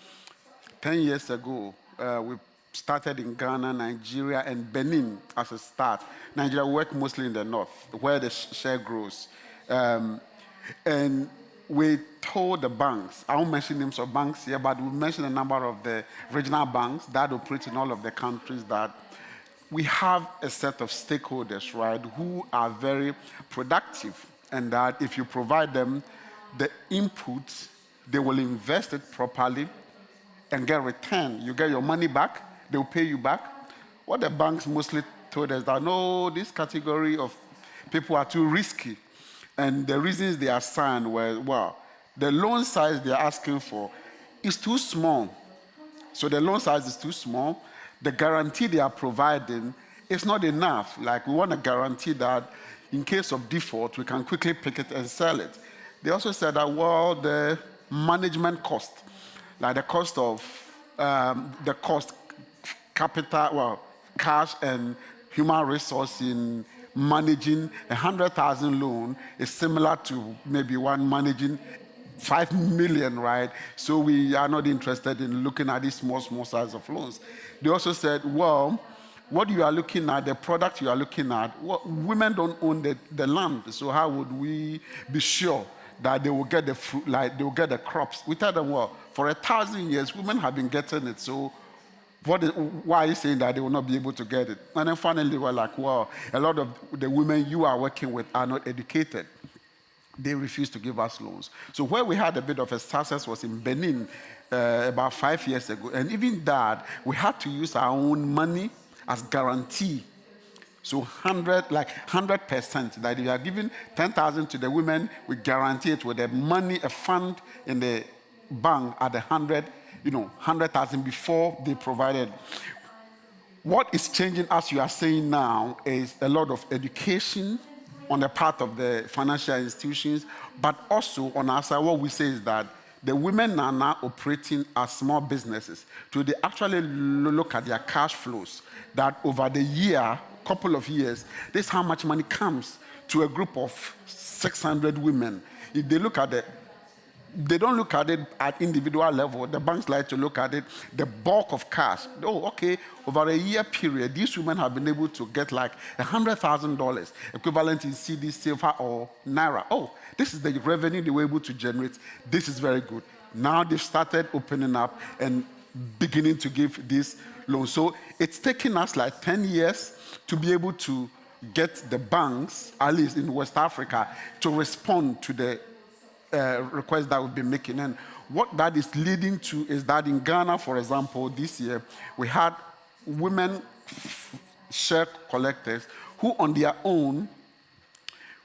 10 years ago. We started in Ghana, Nigeria, and Benin as a start. Nigeria worked mostly in the north, where the share grows. And we told the banks, I won't mention names of banks here, but we mentioned a number of the regional banks that operate in all of the countries, that we have a set of stakeholders, right, who are very productive, and that if you provide them the input, they will invest it properly and get return. You get your money back, they will pay you back. What the banks mostly told us that, no, this category of people are too risky. And the reasons they assigned were, well, the loan size they're asking for is too small. So the loan size is too small. The guarantee they are providing is not enough. Like, we want a guarantee that in case of default, we can quickly pick it and sell it. They also said that, well, the management cost, like the cost of, capital, well, cash and human resource in managing 100,000 loan is similar to maybe one managing 5 million, right? So we are not interested in looking at these small size of loans. They also said, well, what you are looking at, the product you are looking at, well, women don't own the land, so how would we be sure that they will get the fruit, like they will get the crops? We tell them, well, for 1,000 years, women have been getting it, so why are you saying that they will not be able to get it? And then finally, we're like, well, a lot of the women you are working with are not educated. They refuse to give us loans. So where we had a bit of a success was in Benin about 5 years ago. And even that, we had to use our own money as guarantee. So 100%, that if you are giving 10,000 to the women, we guarantee it with the money, a fund in the bank at 100,000 before they provided. What is changing, as you are saying now, is a lot of education on the part of the financial institutions, but also on our side, what we say is that the women are now operating as small businesses. So they actually look at their cash flows, that over the year, couple of years, this is how much money comes to a group of 600 women. If they look at they don't look at it at individual level. The banks like to look at it, the bulk of cash. Oh, okay, over a year period, these women have been able to get like $100,000, equivalent in CD, silver, or naira. Oh, this is the revenue they were able to generate. This is very good. Now they've started opening up and beginning to give this loan. So it's taken us like 10 years to be able to get the banks, at least in West Africa, to respond to the request that we've been making. And what that is leading to is that in Ghana, for example, this year, we had women share collectors who on their own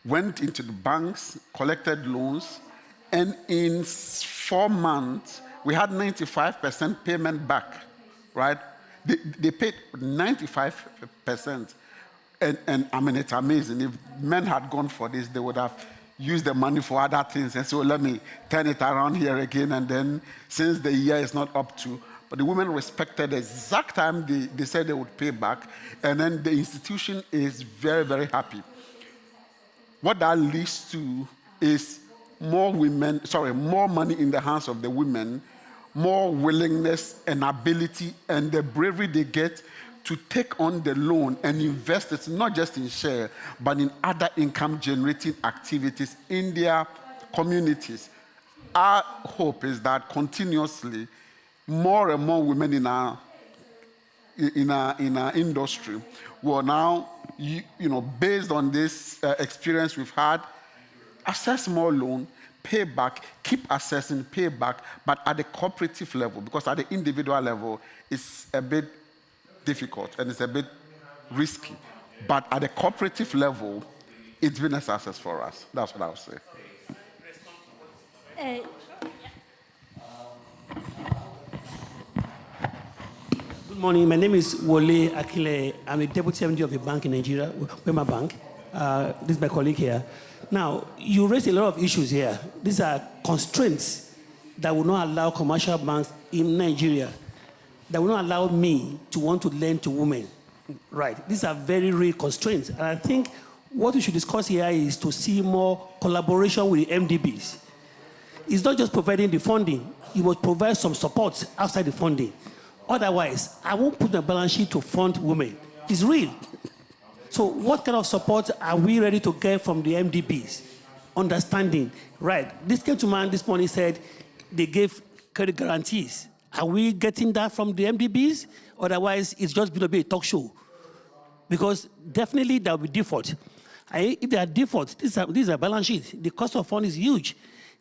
went into the banks, collected loans, and in 4 months, we had 95% payment back, right? They paid 95%. And I mean, it's amazing. If men had gone for this, they would have use the money for other things. And so let me turn it around here again. And then since the year is not up to, but the women respected the exact time they said they would pay back. And then the institution is very, very happy. What that leads to is more money in the hands of the women, more willingness and ability and the bravery they get to take on the loan and invest it not just in share, but in other income-generating activities in their communities. Our hope is that continuously, more and more women in our industry will now, based on this experience we've had, access more loan, pay back, keep assessing, pay back, but at the cooperative level, because at the individual level, it's a bit difficult and it's a bit risky. But at the cooperative level, it's been a success for us. That's what I would say. Good morning. My name is Wole Akile. I'm the Deputy MD of a bank in Nigeria, Wema Bank. This is my colleague here. Now, you raised a lot of issues here. These are constraints that will not allow commercial banks in Nigeria, that will not allow me to want to lend to women. Right. These are very real constraints. And I think what we should discuss here is to see more collaboration with the MDBs. It's not just providing the funding. You must provide some support outside the funding. Otherwise, I won't put the balance sheet to fund women. It's real. So what kind of support are we ready to get from the MDBs? Understanding, right. This came to mind this morning, said they gave credit guarantees. Are we getting that from the MDBs? Otherwise, it's just going to be a talk show. Because definitely there will be default. If there are defaults, these are balance sheets. The cost of fund is huge.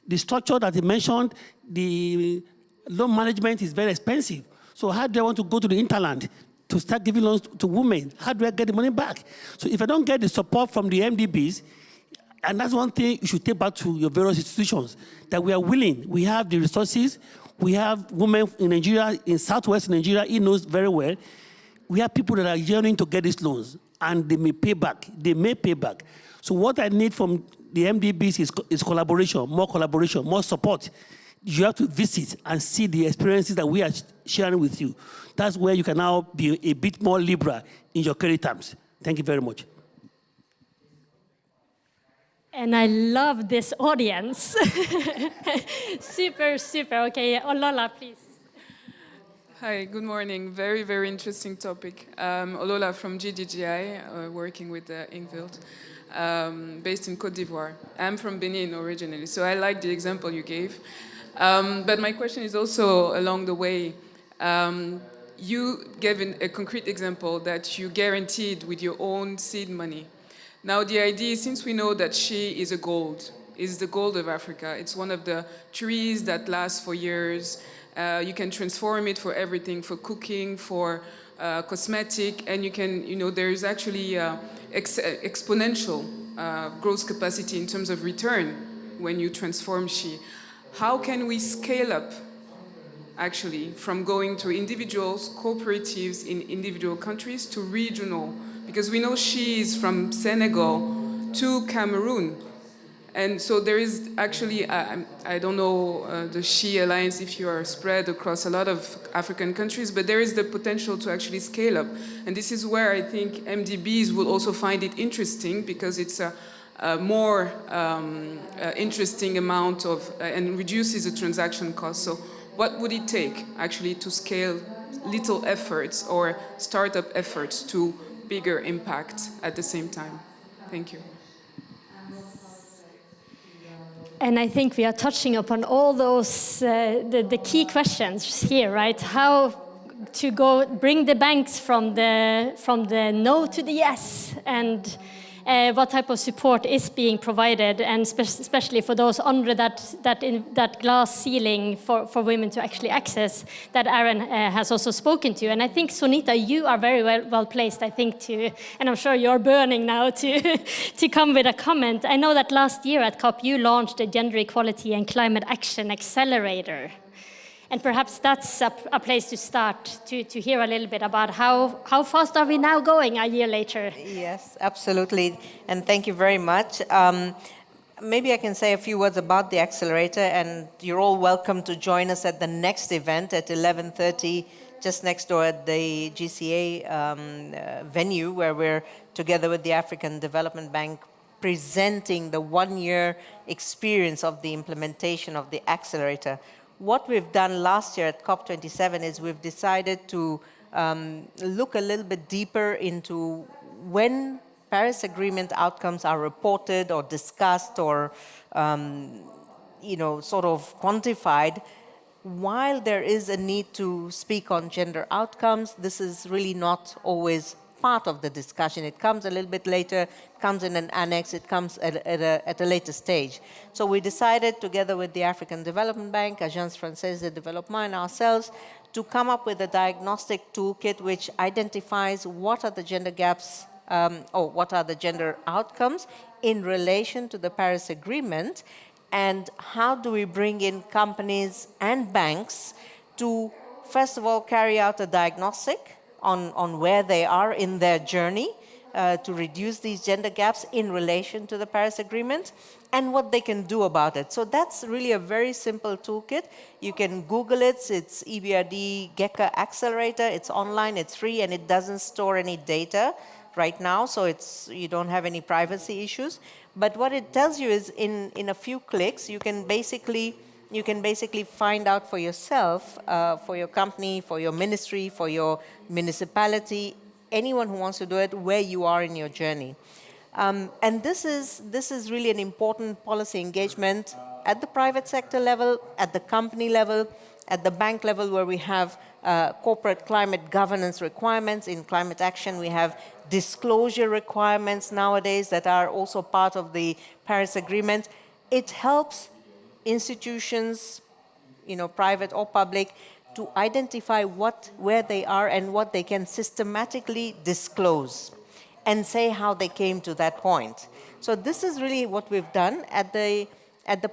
The structure that he mentioned, the loan management is very expensive. So how do I want to go to the hinterland to start giving loans to women? How do I get the money back? So if I don't get the support from the MDBs, and that's one thing you should take back to your various institutions, that we are willing, we have the resources, we have women in Nigeria, in southwest Nigeria, he knows very well. We have people that are yearning to get these loans, and they may pay back. They may pay back. So what I need from the MDBs is collaboration, more support. You have to visit and see the experiences that we are sharing with you. That's where you can now be a bit more liberal in your credit terms. Thank you very much. And I love this audience. Super, super. Okay, Olola, please. Hi, good morning. Very, very interesting topic. Olola from GDGI, working with Ingvild, based in Côte d'Ivoire. I'm from Benin originally, so I like the example you gave. But my question is also along the way. You gave a concrete example that you guaranteed with your own seed money. Now the idea, since we know that shea is the gold of Africa, it's one of the trees that lasts for years. You can transform it for everything, for cooking, for cosmetic, and you can, there is actually exponential growth capacity in terms of return when you transform shea. How can we scale up, actually, from going to individuals, cooperatives in individual countries to regional? Because we know she is from Senegal to Cameroon. And so there is actually, I don't know the She Alliance if you are spread across a lot of African countries, but there is the potential to actually scale up. And this is where I think MDBs will also find it interesting, because it's a more interesting amount of, and reduces the transaction cost. So what would it take actually to scale little efforts or startup efforts to bigger impact at the same time? Thank you. And I think we are touching upon all those, the key questions here, right? How to bring the banks from the no to the yes, and what type of support is being provided, and especially for those under that glass ceiling for women to actually access, that Aaron has also spoken to. And I think, Sunita, you are very well placed, I think, and I'm sure you're burning now to come with a comment. I know that last year at COP, you launched the Gender Equality and Climate Action Accelerator. And perhaps that's a place to start, to hear a little bit about how fast are we now going a year later? Yes, absolutely. And thank you very much. maybe I can say a few words about the accelerator, and you're all welcome to join us at the next event at 11:30, just next door at the GCA venue, where we're together with the African Development Bank presenting the one-year experience of the implementation of the accelerator. What we've done last year at COP27 is we've decided to look a little bit deeper into when Paris Agreement outcomes are reported or discussed or sort of quantified. While there is a need to speak on gender outcomes, this is really not always part of the discussion. It comes a little bit later, it comes in an annex, it comes at a later stage. So we decided, together with the African Development Bank, Agence Française de Développement, and ourselves, to come up with a diagnostic toolkit which identifies what are the gender gaps or what are the gender outcomes in relation to the Paris Agreement, and how do we bring in companies and banks to, first of all, carry out a diagnostic on where they are in their journey to reduce these gender gaps in relation to the Paris Agreement, and what they can do about it. So that's really a very simple toolkit. You can Google it. It's EBRD GECA Accelerator. It's online, it's free, and it doesn't store any data right now, so you don't have any privacy issues. But what it tells you is in a few clicks, you can basically find out for yourself, for your company, for your ministry, for your municipality, anyone who wants to do it, where you are in your journey. And this is really an important policy engagement at the private sector level, at the company level, at the bank level, where we have corporate climate governance requirements. In climate action, we have disclosure requirements nowadays that are also part of the Paris Agreement. It helps institutions, private or public, to identify where they are and what they can systematically disclose and say how they came to that point. So this is really what we've done at the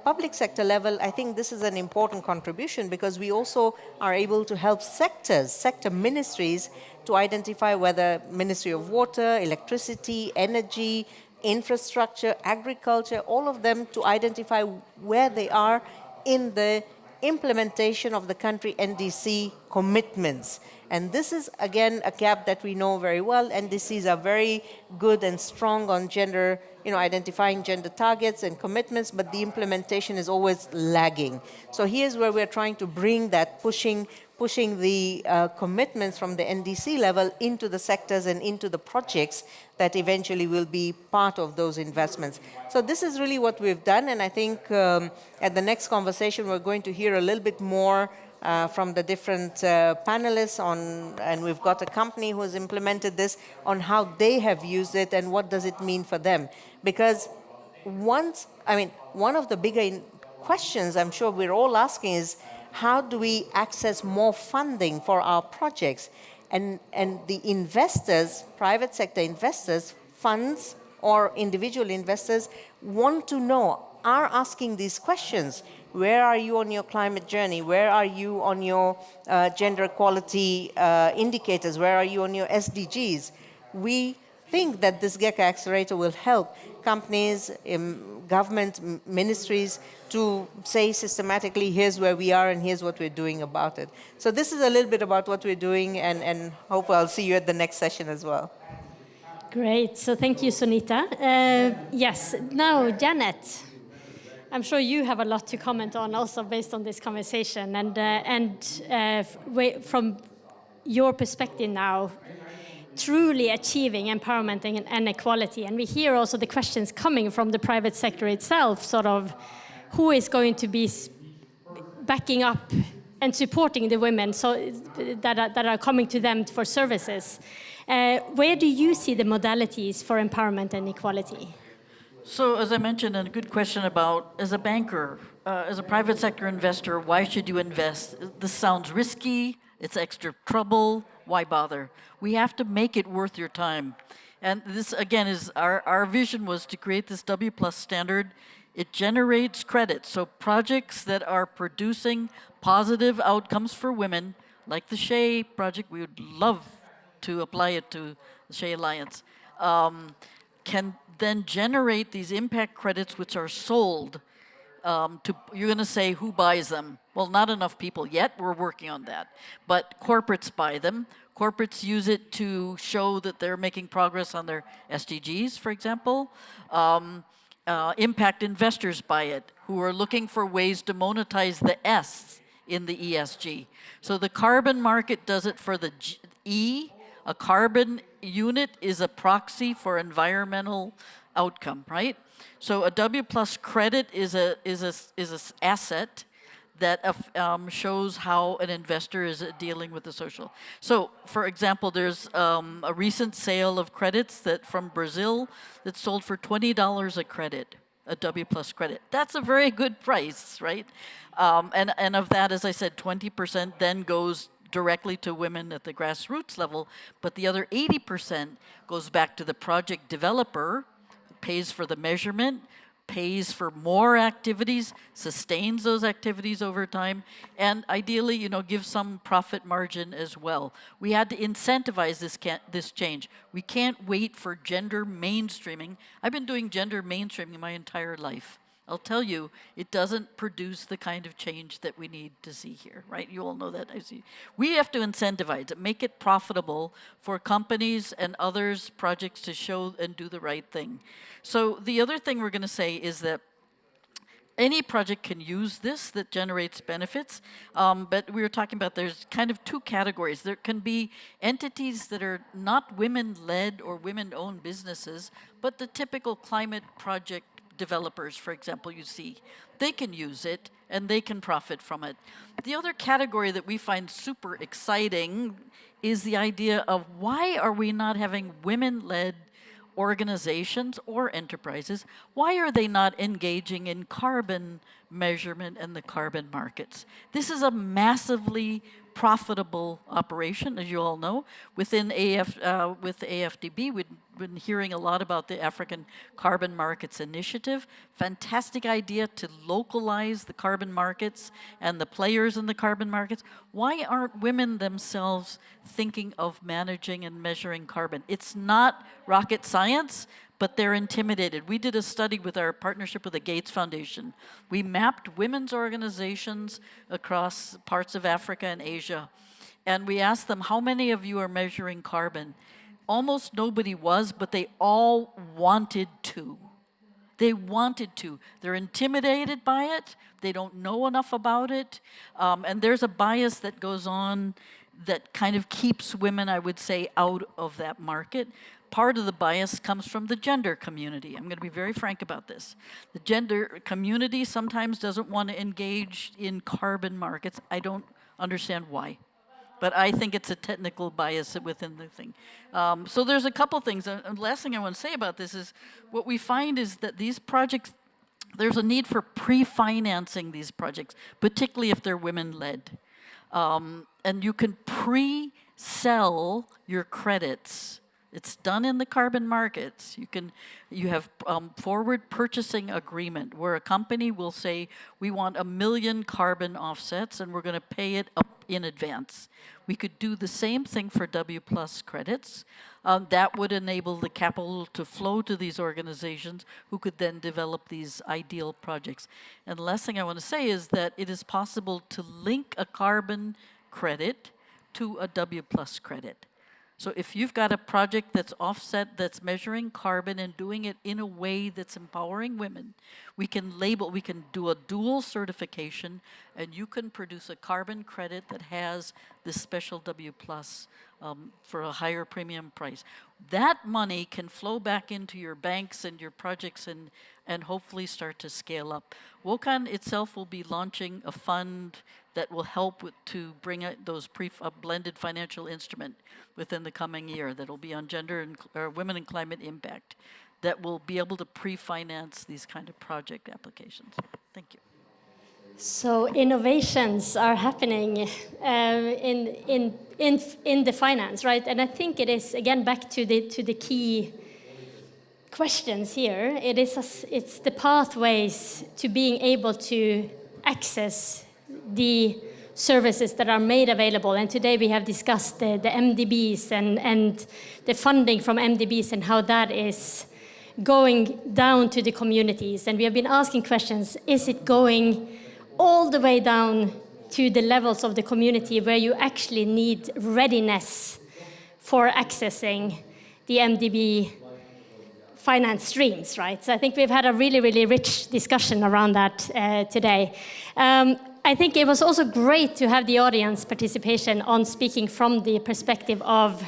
public sector level. I think this is an important contribution because we also are able to help sector ministries to identify whether Ministry of Water, Electricity, Energy, Infrastructure, Agriculture, all of them, to identify where they are in the implementation of the country NDC commitments. And this is, again, a gap that we know very well. NDCs are very good and strong on gender, identifying gender targets and commitments, but the implementation is always lagging. So here's where we're trying to bring that, pushing the commitments from the NDC level into the sectors and into the projects that eventually will be part of those investments. So this is really what we've done, and I think at the next conversation we're going to hear a little bit more from the different panelists and we've got a company who has implemented this, on how they have used it and what does it mean for them. Because one of the bigger questions I'm sure we're all asking is, how do we access more funding for our projects? And the investors, private sector investors, funds or individual investors want to know, are asking these questions. Where are you on your climate journey? Where are you on your gender equality indicators? Where are you on your SDGs? We think that this GECA Accelerator will help companies, government, ministries to say systematically, here's where we are and here's what we're doing about it. So this is a little bit about what we're doing, and hope I'll see you at the next session as well. Great. So thank you, Sunita. Yes. Now, Janet, I'm sure you have a lot to comment on also based on this conversation. And from your perspective now, truly achieving empowerment and equality. And we hear also the questions coming from the private sector itself, sort of who is going to be backing up and supporting the women that are coming to them for services. Where do you see the modalities for empowerment and equality? So as I mentioned, and a good question about, as a banker, as a private sector investor, why should you invest? This sounds risky, it's extra trouble, why bother? We have to make it worth your time. And this, again, is our vision was to create this W+ standard. It generates credit. So projects that are producing positive outcomes for women, like the SHE project, we would love to apply it to the SHE Alliance, can then generate these impact credits which are sold you're going to say, who buys them? Well, not enough people yet. We're working on that. But corporates buy them. Corporates use it to show that they're making progress on their SDGs, for example. Impact investors buy it, who are looking for ways to monetize the S in the ESG. So the carbon market does it for the E. A carbon unit is a proxy for environmental outcome, right? So a W plus credit is a asset that shows how an investor is dealing with the social. So, for example, there's a recent sale of credits from Brazil that sold for $20 a credit, a W plus credit. That's a very good price, right? And of that, as I said, 20% then goes directly to women at the grassroots level, but the other 80% goes back to the project developer, pays for the measurement, pays for more activities, sustains those activities over time, and ideally, gives some profit margin as well. We had to incentivize this change. We can't wait for gender mainstreaming. I've been doing gender mainstreaming my entire life. I'll tell you, it doesn't produce the kind of change that we need to see here, right? You all know that. We have to incentivize it, make it profitable for companies and others, projects to show and do the right thing. So the other thing we're going to say is that any project can use this that generates benefits, but we were talking about there's kind of two categories. There can be entities that are not women-led or women-owned businesses, but the typical climate project developers, for example, you see, they can use it and they can profit from it. The other category that we find super exciting is the idea of why are we not having women-led organizations or enterprises? Why are they not engaging in carbon measurement and the carbon markets? This is a massively profitable operation, as you all know. Within with AFDB, we've been hearing a lot about the African Carbon Markets Initiative. Fantastic idea to localize the carbon markets and the players in the carbon markets. Why aren't women themselves thinking of managing and measuring carbon? It's not rocket science, but they're intimidated. We did a study with our partnership with the Gates Foundation. We mapped women's organizations across parts of Africa and Asia, and we asked them, how many of you are measuring carbon? Almost nobody was, but they all wanted to. They wanted to. They're intimidated by it. They don't know enough about it. And there's a bias that goes on that kind of keeps women, I would say, out of that market. Part of the bias comes from the gender community. I'm going to be very frank about this. The gender community sometimes doesn't want to engage in carbon markets. I don't understand why. But I think it's a technical bias within the thing. So there's a couple things. The last thing I want to say about this is what we find is that these projects, there's a need for pre-financing these projects, particularly if they're women-led. And you can pre-sell your credits. It's done in the carbon markets. You have forward purchasing agreement where a company will say, we want 1 million carbon offsets and we're going to pay it up in advance. We could do the same thing for W plus credits. That would enable the capital to flow to these organizations who could then develop these ideal projects. And the last thing I want to say is that it is possible to link a carbon credit to a W plus credit. So if you've got a project that's offset, that's measuring carbon and doing it in a way that's empowering women, we can do a dual certification, and you can produce a carbon credit that has this special W plus for a higher premium price. That money can flow back into your banks and your projects and hopefully start to scale up. WOCAN itself will be launching a fund that will help to bring out those blended financial instrument within the coming year that will be on gender and women and climate impact that will be able to pre-finance these kind of project applications. Thank you. So innovations are happening in the finance, right? And I think it is, again, back to the key questions here. It's the pathways to being able to access the services that are made available. And today we have discussed the MDBs and the funding from MDBs and how that is going down to the communities. And we have been asking questions, is it going all the way down to the levels of the community where you actually need readiness for accessing the MDB finance streams, right? So I think we've had a really, really rich discussion around that today. I think it was also great to have the audience participation on speaking from the perspective of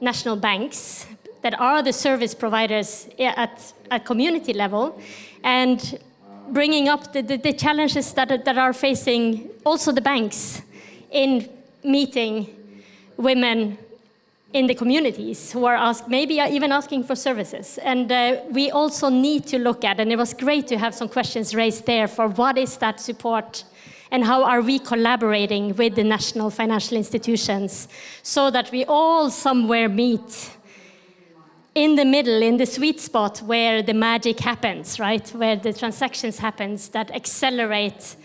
national banks that are the service providers at community level, and bringing up the challenges that are facing also the banks in meeting women in the communities who are maybe even asking for services. And we also need to look at, and it was great to have some questions raised there for what is that support and how are we collaborating with the national financial institutions so that we all somewhere meet in the middle, in the sweet spot where the magic happens, right? Where the transactions happens that accelerate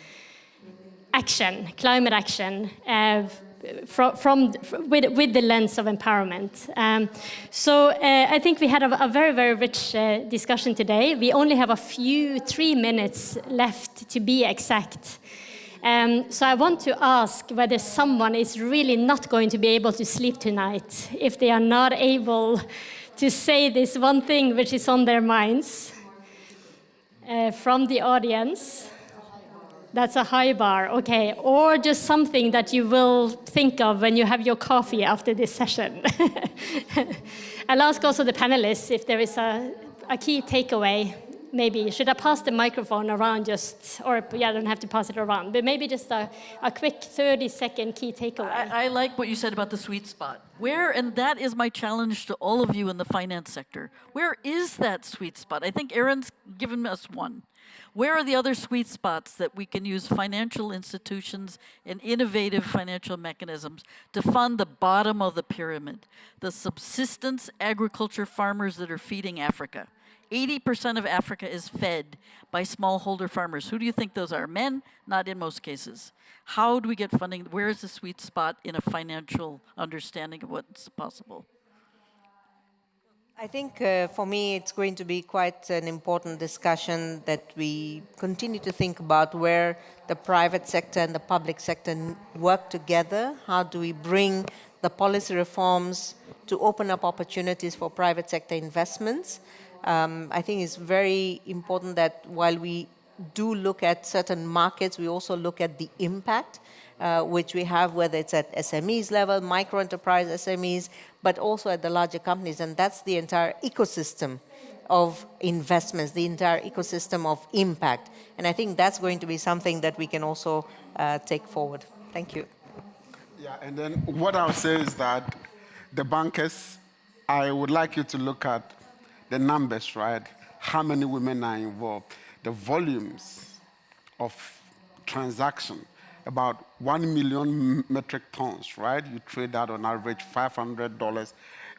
action, climate action, with the lens of empowerment. So I think we had a very, very rich discussion today. We only have 3 minutes left to be exact. So I want to ask whether someone is really not going to be able to sleep tonight if they are not able to say this one thing which is on their minds from the audience. That's a high bar, okay. Or just something that you will think of when you have your coffee after this session. I'll ask also the panelists if there is a key takeaway. Maybe, should I pass the microphone around I don't have to pass it around, but maybe just a quick 30-second key takeaway. I like what you said about the sweet spot. And that is my challenge to all of you in the finance sector. Where is that sweet spot? I think Aaron's given us one. Where are the other sweet spots that we can use financial institutions and innovative financial mechanisms to fund the bottom of the pyramid, the subsistence agriculture farmers that are feeding Africa? 80% of Africa is fed by smallholder farmers. Who do you think those are? Men? Not in most cases. How do we get funding? Where is the sweet spot in a financial understanding of what's possible? I think for me it's going to be quite an important discussion that we continue to think about where the private sector and the public sector work together. How do we bring the policy reforms to open up opportunities for private sector investments? I think it's very important that while we do look at certain markets, we also look at the impact which we have, whether it's at SMEs level, micro-enterprise SMEs, but also at the larger companies. And that's the entire ecosystem of investments, the entire ecosystem of impact. And I think that's going to be something that we can also take forward. Thank you. Yeah, and then what I would say is that the bankers, I would like you to look at the numbers, right? How many women are involved? The volumes of transaction, about 1 million metric tons, right? You trade that on average $500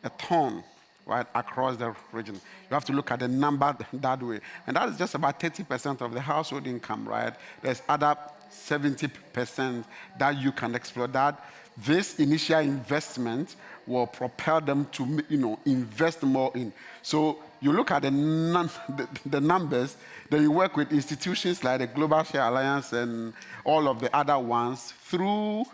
a ton, right, across the region. You have to look at the number that way. And that is just about 30% of the household income, right? There's other 70% that you can explore that. This initial investment will propel them to, invest more in. So you look at the numbers, then you work with institutions like the Global Share Alliance and all of the other ones through,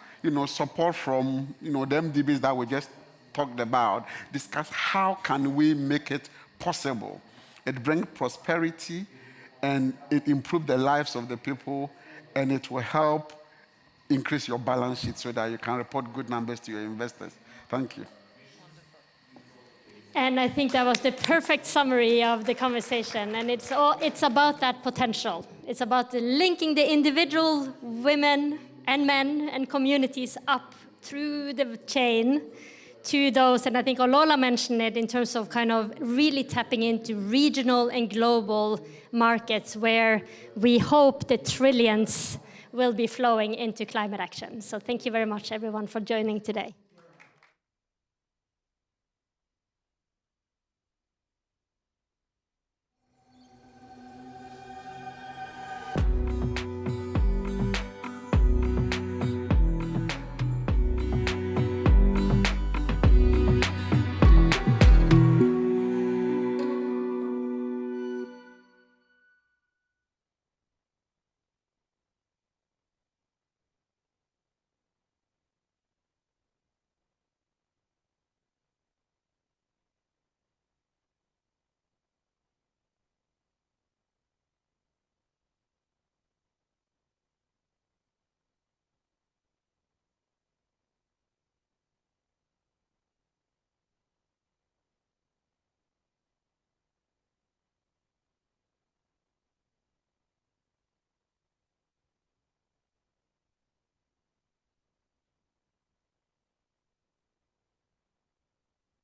support from, the MDBs that we just talked about, discuss how can we make it possible. It brings prosperity and it improves the lives of the people, and it will help increase your balance sheet so that you can report good numbers to your investors. Thank you. And I think that was the perfect summary of the conversation. And it's about that potential. It's about linking the individual women and men and communities up through the chain to those, and I think Olola mentioned it in terms of kind of really tapping into regional and global markets where we hope the trillions will be flowing into climate action. So thank you very much, everyone, for joining today.